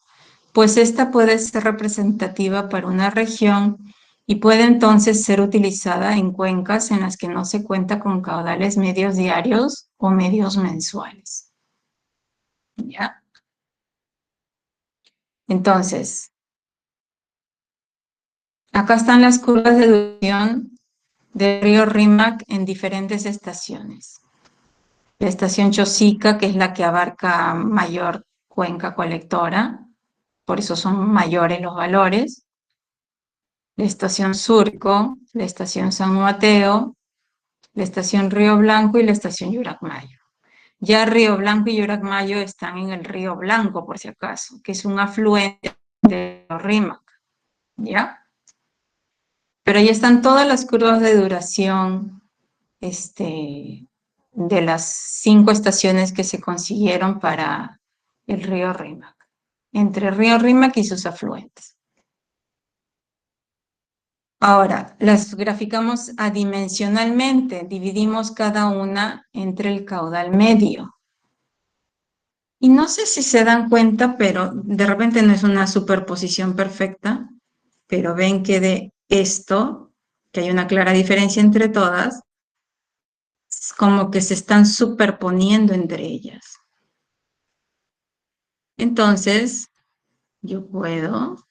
pues esta puede ser representativa para una región y puede entonces ser utilizada en cuencas en las que no se cuenta con caudales medios diarios o medios mensuales. ¿Ya? Entonces, Acá están las curvas de duración del río Rímac en diferentes estaciones. La estación Chosica, que es la que abarca mayor cuenca colectora, por eso son mayores los valores. La estación Surco, la estación San Mateo, la estación Río Blanco y la estación Lluracmayo. Ya Río Blanco y Lluracmayo están en el Río Blanco, por si acaso, que es un afluente del río Rímac, ¿ya? Pero ahí están todas las curvas de duración de las 5 estaciones que se consiguieron para el río Rímac, entre el río Rímac y sus afluentes. Ahora, las graficamos adimensionalmente, dividimos cada una entre el caudal medio. Y no sé si se dan cuenta, pero de repente no es una superposición perfecta, pero ven que de esto, que hay una clara diferencia entre todas, es como que se están superponiendo entre ellas. Entonces, yo puedo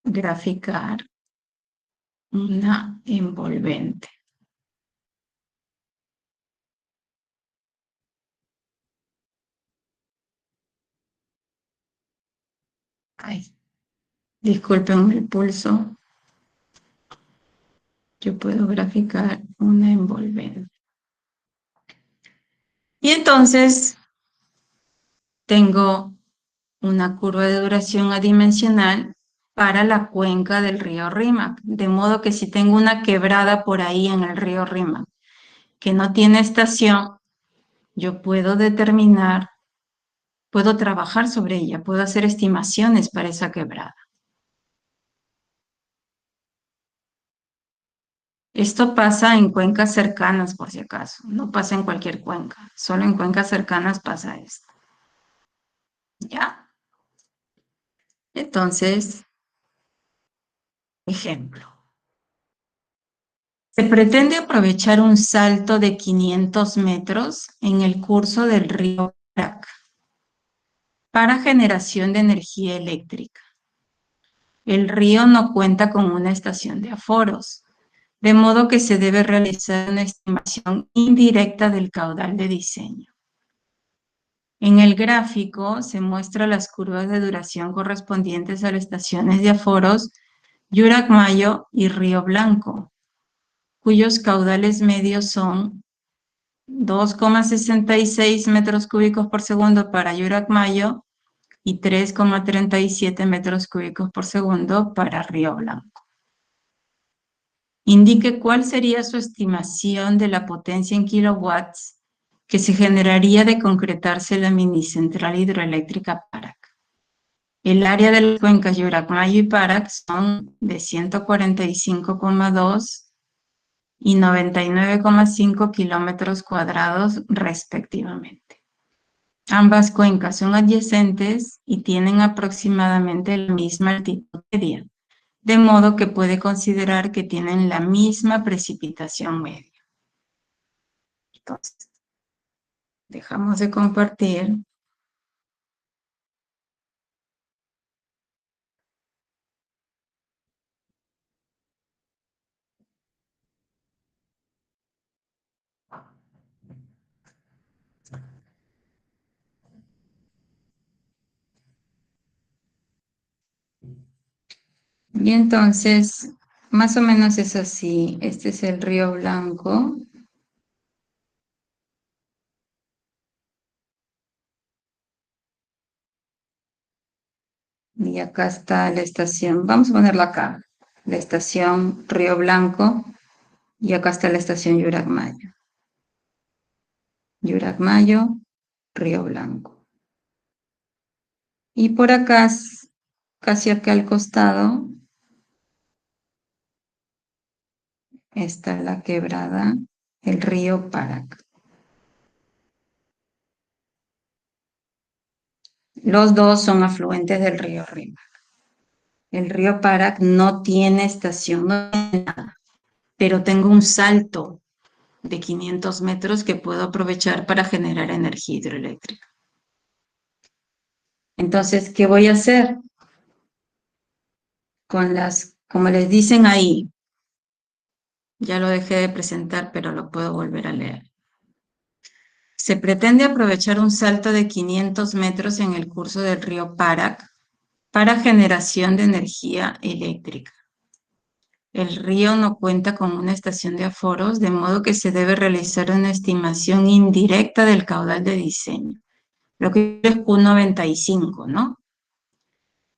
graficar una envolvente. Ay, disculpen el pulso. Yo puedo graficar una envolvente. Y entonces tengo una curva de duración adimensional para la cuenca del río Rímac. De modo que si tengo una quebrada por ahí en el río Rímac que no tiene estación, yo puedo determinar, puedo trabajar sobre ella, puedo hacer estimaciones para esa quebrada. Esto pasa en cuencas cercanas, por si acaso. No pasa en cualquier cuenca. Solo en cuencas cercanas pasa esto. ¿Ya? Entonces, ejemplo. Se pretende aprovechar un salto de 500 metros en el curso del río Parac para generación de energía eléctrica. El río no cuenta con una estación de aforos, de modo que se debe realizar una estimación indirecta del caudal de diseño. En el gráfico se muestran las curvas de duración correspondientes a las estaciones de aforos Lluracmayo y Río Blanco, cuyos caudales medios son 2,66 metros cúbicos por segundo para Lluracmayo y 3,37 metros cúbicos por segundo para Río Blanco. Indique cuál sería su estimación de la potencia en kilowatts que se generaría de concretarse la minicentral hidroeléctrica Parac. El área de las cuencas Lluracmayo y Parac son de 145,2 y 99,5 kilómetros cuadrados respectivamente. Ambas cuencas son adyacentes y tienen aproximadamente la misma altitud media, de modo que puede considerar que tienen la misma precipitación media. Entonces, dejamos de compartir. Y entonces, más o menos es así. Este es el río Blanco. Y acá está la estación, vamos a ponerla acá, la estación Río Blanco, y acá está la estación Lluracmayo. Lluracmayo, Río Blanco. Y por acá, casi acá al costado, está la quebrada, el río Parac. Los dos son afluentes del río Rímac. El río Parac no tiene estación, no tiene nada, pero tengo un salto de 500 metros que puedo aprovechar para generar energía hidroeléctrica. Entonces, ¿qué voy a hacer? Con las, como les dicen ahí, ya lo dejé de presentar, pero lo puedo volver a leer. Se pretende aprovechar un salto de 500 metros en el curso del río Parac para generación de energía eléctrica. El río no cuenta con una estación de aforos, de modo que se debe realizar una estimación indirecta del caudal de diseño. Lo que es Q95, ¿no?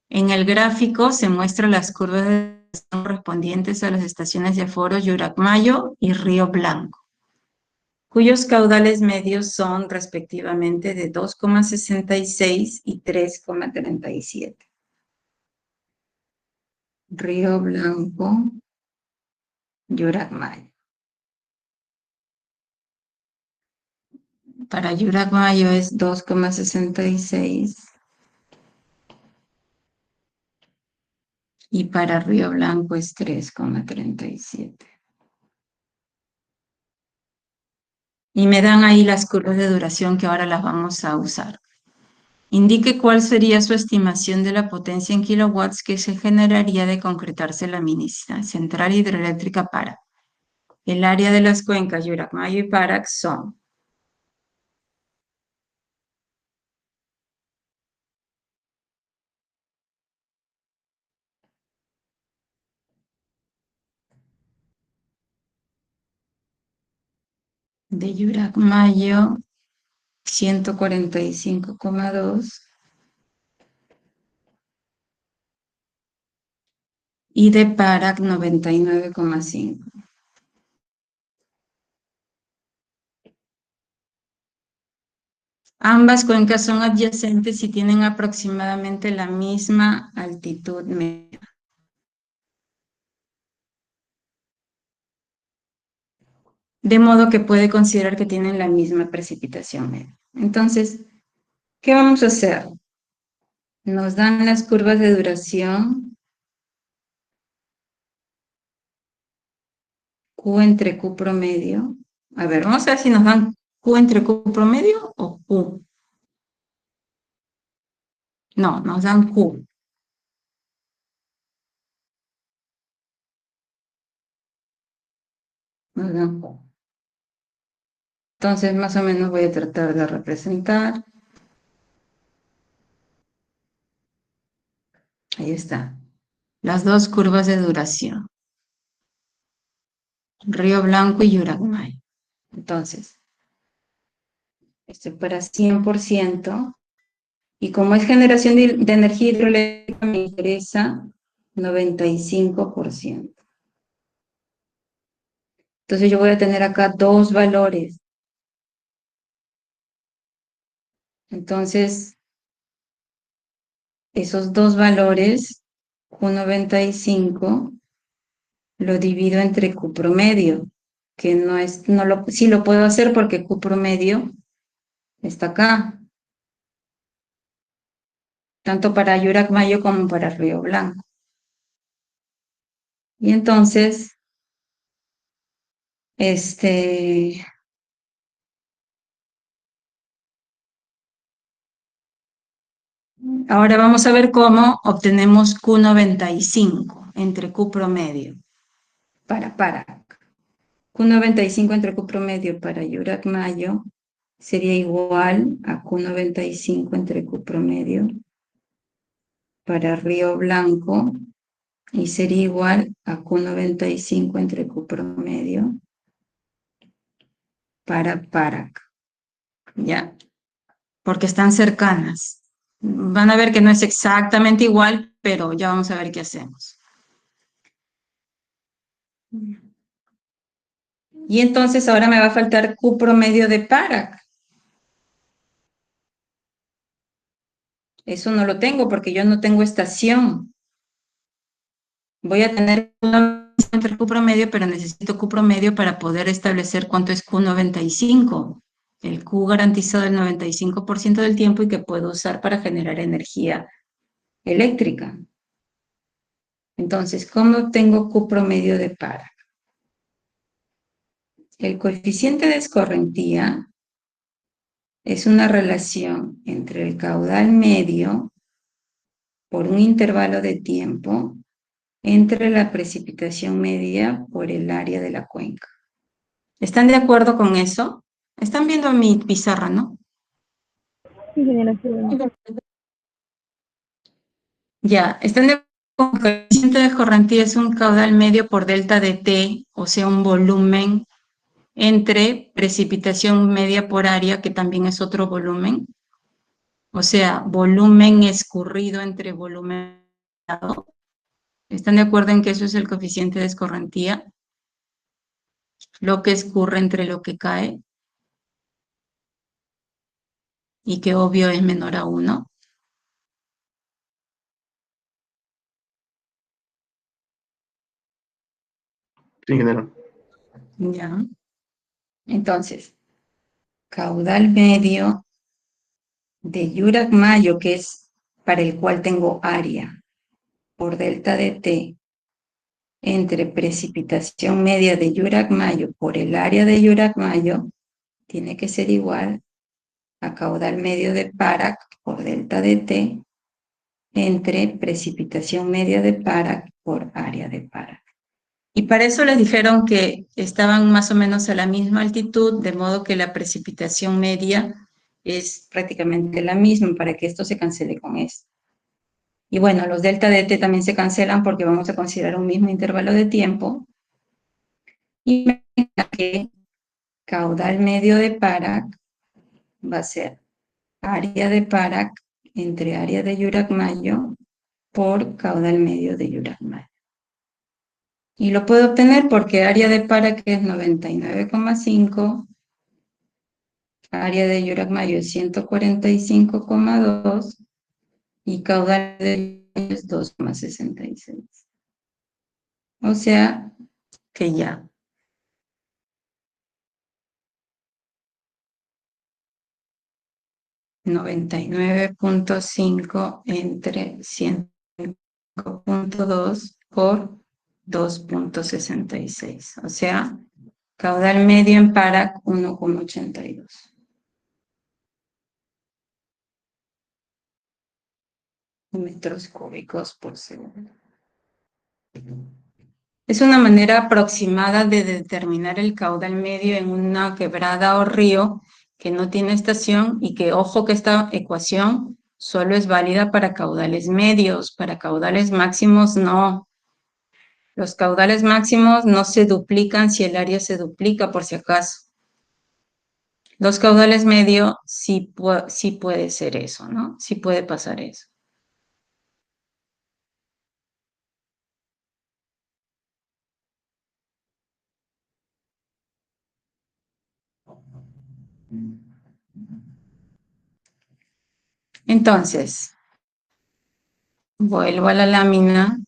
En el gráfico se muestran las curvas de correspondientes a las estaciones de aforos Yuracmayo y Río Blanco, cuyos caudales medios son respectivamente de 2,66 y 3,37. Río Blanco, Yuracmayo. Para Yuracmayo es 2,66 y para Río Blanco es 3,37. Y me dan ahí las curvas de duración que ahora las vamos a usar. Indique cuál sería su estimación de la potencia en kilowatts que se generaría de concretarse la mini central hidroeléctrica Parac. El área de las cuencas Yuracmayo y Parac son de Yuracmayo 145,2 y de Parac 99,5. Ambas cuencas son adyacentes y tienen aproximadamente la misma altitud media. De modo que puede considerar que tienen la misma precipitación media. Entonces, ¿qué vamos a hacer? Nos dan las curvas de duración Q entre Q promedio. A ver, vamos a ver si nos dan Q entre Q promedio o Q. No, nos dan Q. Nos dan Q. Entonces, más o menos voy a tratar de representar. Ahí está. Las dos curvas de duración. Río Blanco y Yuracmayo. Entonces, esto para 100%. Y como es generación de energía hidroeléctrica, me interesa 95%. Entonces yo voy a tener acá dos valores. Entonces, esos dos valores, Q95, lo divido entre Q promedio, que sí lo puedo hacer porque Q promedio está acá, tanto para Yuracmayo como para Río Blanco. Y entonces, ahora vamos a ver cómo obtenemos Q95 entre Q promedio para Parac. Q95 entre Q promedio para Yuracmayo sería igual a Q95 entre Q promedio para Río Blanco y sería igual a Q95 entre Q promedio para Parac. ¿Ya? Porque están cercanas. Van a ver que no es exactamente igual, pero ya vamos a ver qué hacemos. Y entonces ahora me va a faltar Q promedio de Parac. Eso no lo tengo porque yo no tengo estación. Voy a tener entre Q promedio, pero necesito Q promedio para poder establecer cuánto es Q95. El Q garantizado el 95% del tiempo y que puedo usar para generar energía eléctrica. Entonces, ¿cómo obtengo Q promedio de Parac? El coeficiente de escorrentía es una relación entre el caudal medio por un intervalo de tiempo entre la precipitación media por el área de la cuenca. ¿Están de acuerdo con eso? Están viendo mi pizarra, ¿no? Sí, ingeniera, sí, bueno. Ya, están de acuerdo con que el coeficiente de escorrentía es un caudal medio por delta de T, o sea, un volumen entre precipitación media por área, que también es otro volumen, o sea, volumen escurrido entre volumen. ¿Están de acuerdo en que eso es el coeficiente de escorrentía? Lo que escurre entre lo que cae y que obvio es menor a 1. Sí, ingeniero. Ya. Entonces, caudal medio de Yurak-Mayo, que es para el cual tengo área, por delta de T, entre precipitación media de Yurak-Mayo por el área de Yurak-Mayo, tiene que ser igual a caudal medio de Parak por delta de T, entre precipitación media de Parak por área de Parak. Y para eso les dijeron que estaban más o menos a la misma altitud, de modo que la precipitación media es prácticamente la misma para que esto se cancele con esto. Y bueno, los delta de t también se cancelan porque vamos a considerar un mismo intervalo de tiempo. Y que caudal medio de Parak va a ser área de Parak entre área de Yurak-Mayo por caudal medio de Yurak-Mayo. Y lo puedo obtener porque área de Parak es 99,5, área de Yurak-Mayo es 145,2 y caudal de Yurak-Mayo es 2,66. O sea que ya. 99,5 entre 105,2 por 2,66. O sea, caudal medio en Parak 1,82 metros cúbicos por segundo. Es una manera aproximada de determinar el caudal medio en una quebrada o río que no tiene estación y que, ojo, que esta ecuación solo es válida para caudales medios, para caudales máximos no. Los caudales máximos no se duplican si el área se duplica, por si acaso. Los caudales medios sí puede ser eso, ¿no? Sí puede pasar eso. Entonces, vuelvo a la lámina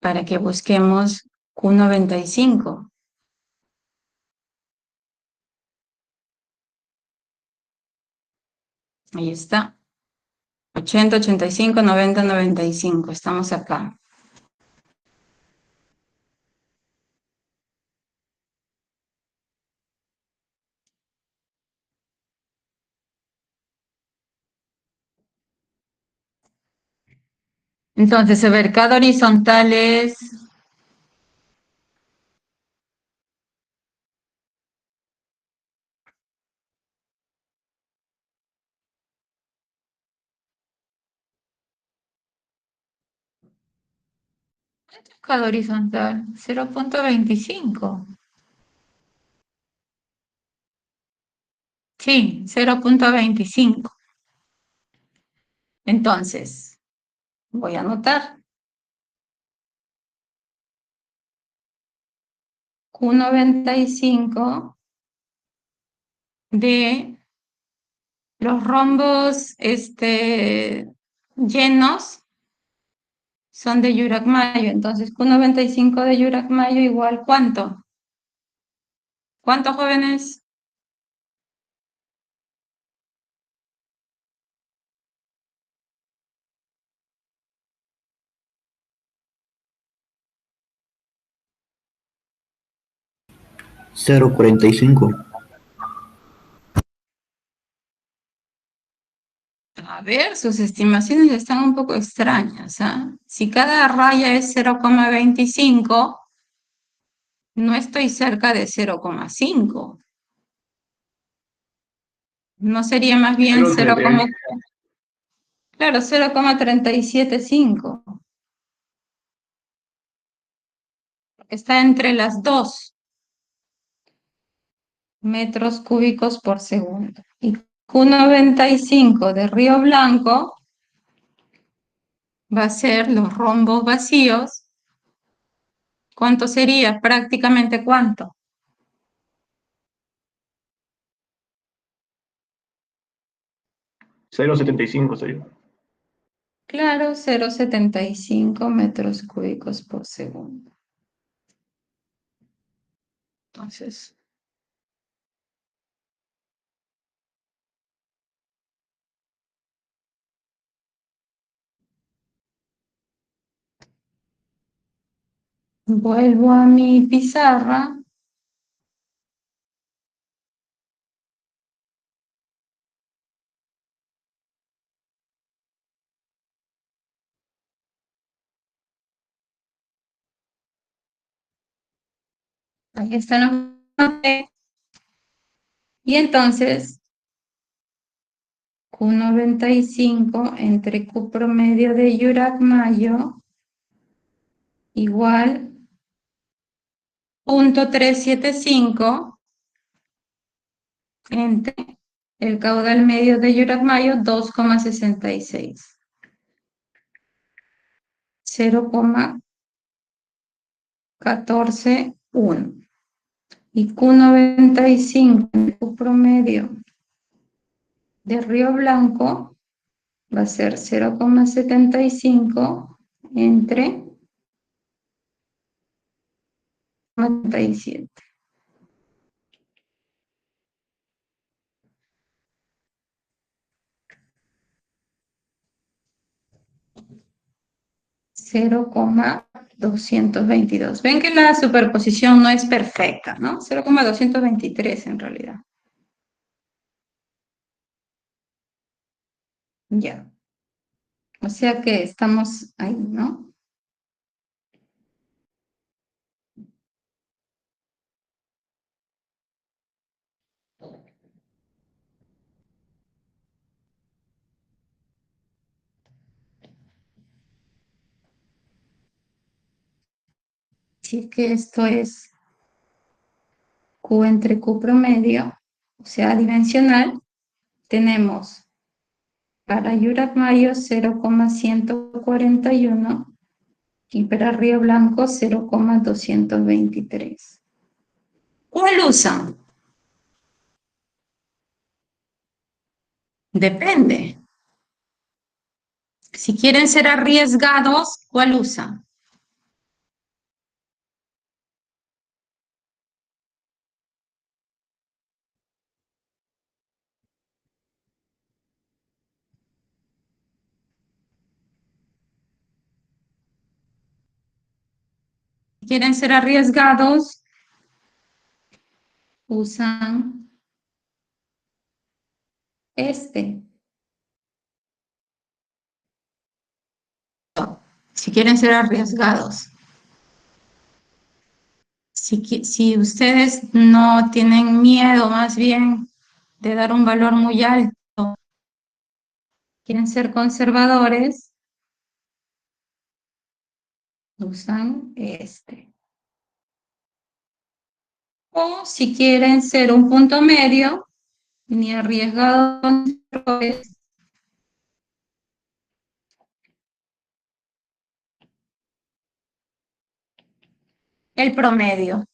para que busquemos Q95. Ahí está. 80, 85, 90, 95. Estamos acá. Entonces, a ver, cada horizontal es... Cada horizontal, 0,25. Sí, 0,25. Entonces, voy a anotar. Q95 de los rombos llenos son de Yurak-Mayo. Entonces, Q95 de Yurak-Mayo igual, ¿cuánto? ¿Cuántos jóvenes? 0,45. A ver, sus estimaciones están un poco extrañas, ¿ah? Si cada raya es 0,25, no estoy cerca de 0,5. ¿No sería más bien 0, 0,30. claro, 0,375? Está entre las dos metros cúbicos por segundo. Y Q95 de Río Blanco va a ser los rombos vacíos. ¿Cuánto sería? Prácticamente cuánto. 0,75 sería. Claro, 0,75 metros cúbicos por segundo. Entonces, vuelvo a mi pizarra. Ahí están los... Y entonces, Q95 entre Q promedio de Yurak-Mayo igual 0,375 entre el caudal medio de Yurak-Mayo 2,66. 0,141. Y Q95 en Q promedio de Río Blanco va a ser 0,75 entre 97. 0,222. Ven que la superposición no es perfecta, ¿no? 0,223 en realidad. Ya. O sea que estamos ahí, ¿no? Si es que esto es Q entre Q promedio, o sea, dimensional, tenemos para Yurak-Mayo 0,141 y para Río Blanco 0,223. ¿Cuál usan? Depende. Si quieren ser arriesgados, ¿cuál usan? Si quieren ser arriesgados, usan este. Si quieren ser arriesgados. Si ustedes no tienen miedo más bien de dar un valor muy alto, quieren ser conservadores, usan este. O si quieren ser un punto medio, ni arriesgados, el promedio.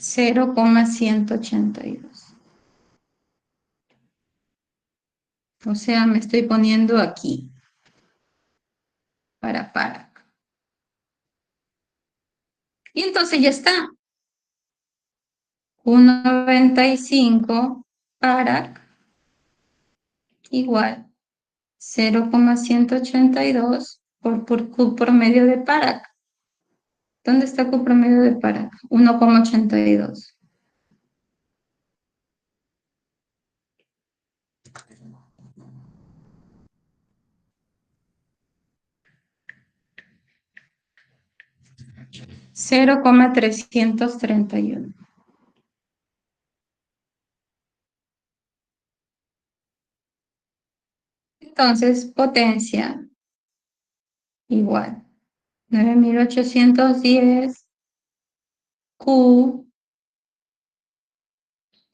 Cero coma 182. O sea, me estoy poniendo aquí para. Y entonces ya está. 1,95 para igual 0,182 por Q promedio de Parac. ¿Dónde está Q promedio de para? 1,82. Cero coma 331. Entonces, potencia igual 9810 Q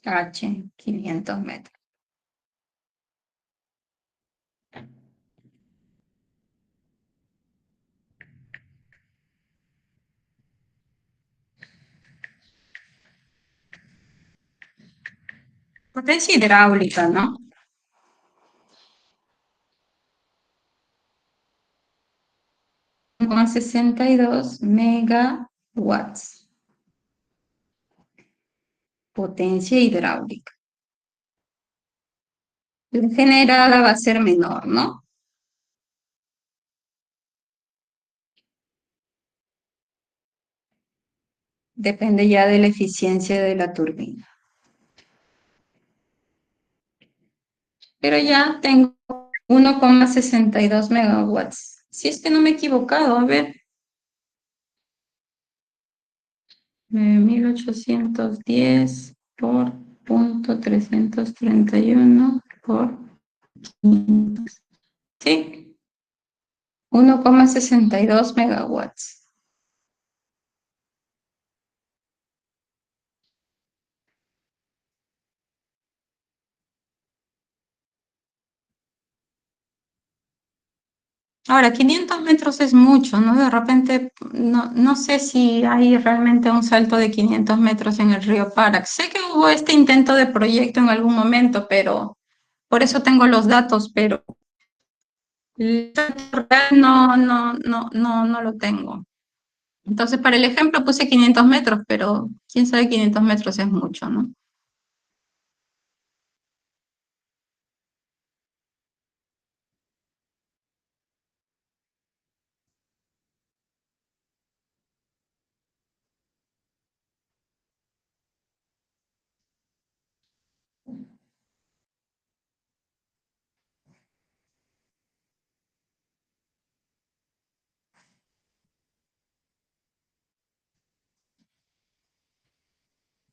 H 500 metros. Potencia hidráulica, ¿no? Con 62 megawatts. Potencia hidráulica. La generada va a ser menor, ¿no? Depende ya de la eficiencia de la turbina. Pero ya tengo 1,62 megawatts. Si es que no me he equivocado, a ver. 9810 por punto 331 por 500. Sí, 1,62 megawatts. Ahora, 500 metros es mucho, ¿no? De repente, no sé si hay realmente un salto de 500 metros en el río Parax. Sé que hubo este intento de proyecto en algún momento, pero por eso tengo los datos, pero el salto real no lo tengo. Entonces, para el ejemplo puse 500 metros, pero quién sabe, 500 metros es mucho, ¿no?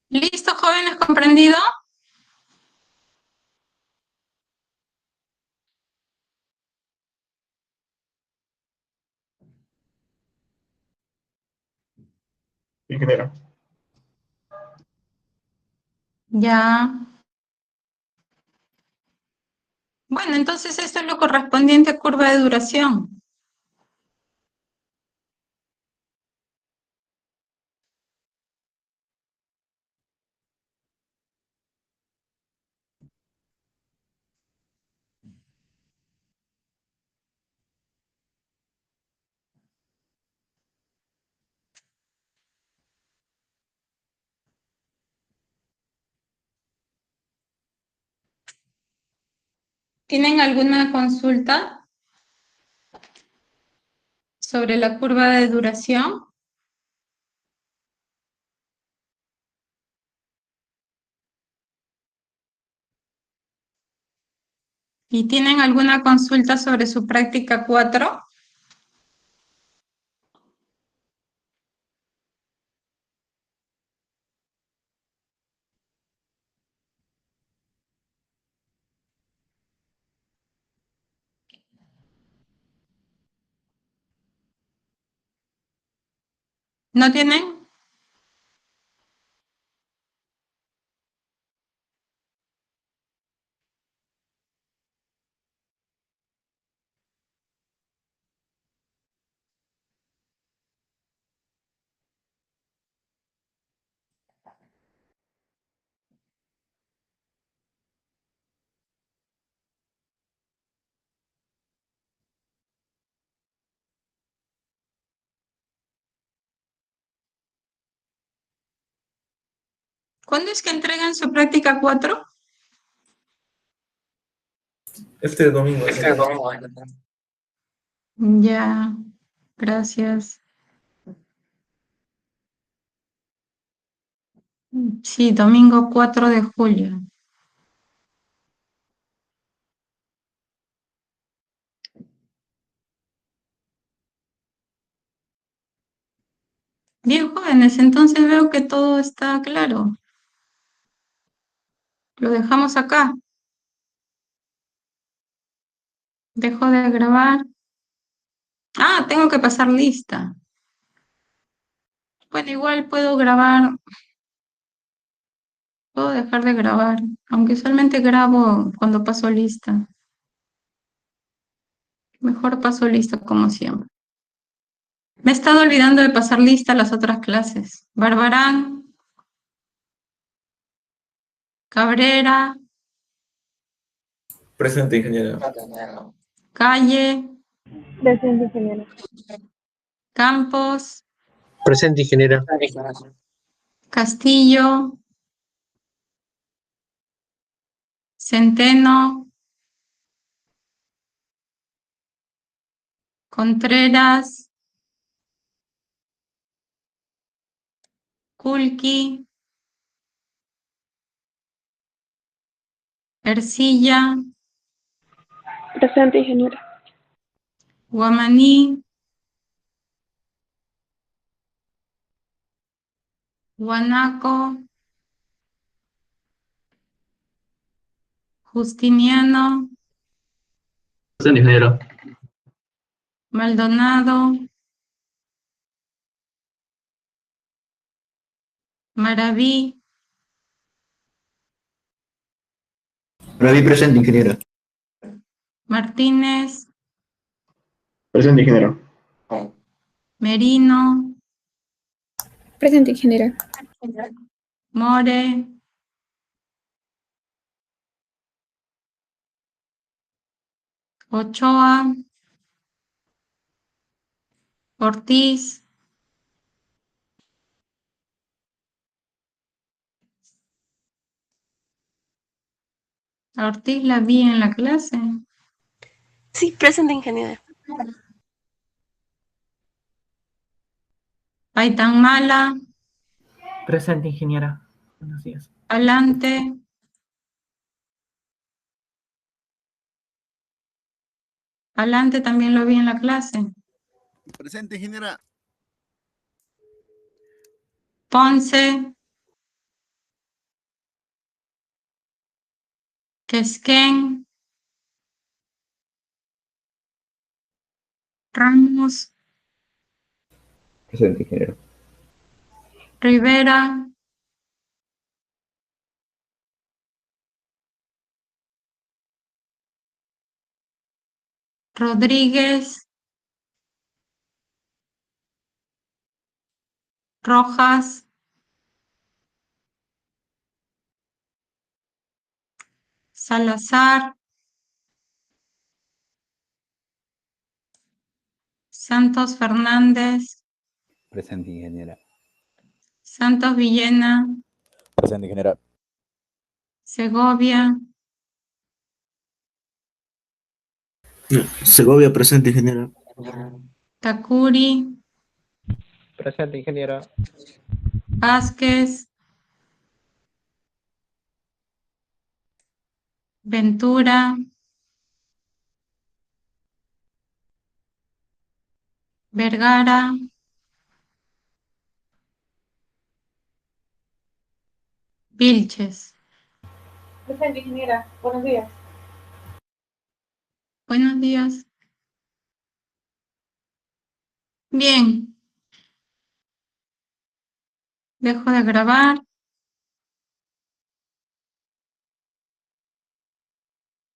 ¿Listo, jóvenes? ¿Comprendido? Ingeniero. Ya. Bueno, entonces esto es lo correspondiente a curva de duración. ¿Tienen alguna consulta sobre la curva de duración? ¿Y tienen alguna consulta sobre su práctica 4? ¿No tienen? ¿Cuándo es que entregan su práctica 4? Este domingo. Ya, gracias. Sí, domingo 4 de julio. Bien, jóvenes, entonces veo que todo está claro. Lo dejamos acá. Dejo de grabar. Ah, tengo que pasar lista. Bueno, igual puedo grabar, puedo dejar de grabar, aunque usualmente grabo cuando paso lista. Mejor paso lista como siempre. Me he estado olvidando de pasar lista a las otras clases. Barbarán, Cabrera, Presente, ingeniera. Calle, Presente, ingeniera. Campos, Presente, ingeniera. Castillo, Centeno, Contreras, Kulki, Ercilla, Presente, ingeniera. Guamaní, Guanaco, Justiniano, Presente, ingeniero. Maldonado, Maraví, Ravi presente, ingeniero. Martínez, Presente, ingeniero. Merino, Presente, ingeniera. More, Ochoa, Ortiz, a Ortiz la vi en la clase. Sí, presente, ingeniera. Mala, Presente, ingeniera. Buenos días. Alante, Alante también lo vi en la clase. Presente, ingeniera. Ponce, Quesquén, Ramos, Presente, ingeniero. Rivera, Rodríguez, Rojas, Salazar, Santos Fernández, Presente, ingeniera. Santos Villena, Presente, ingeniera. Segovia, Segovia, presente, ingeniera. Takuri, Presente, ingeniera. Vázquez, Ventura, Vergara, Vilches. Presente, ingeniera. Buenos días. Buenos días. Bien. Dejo de grabar.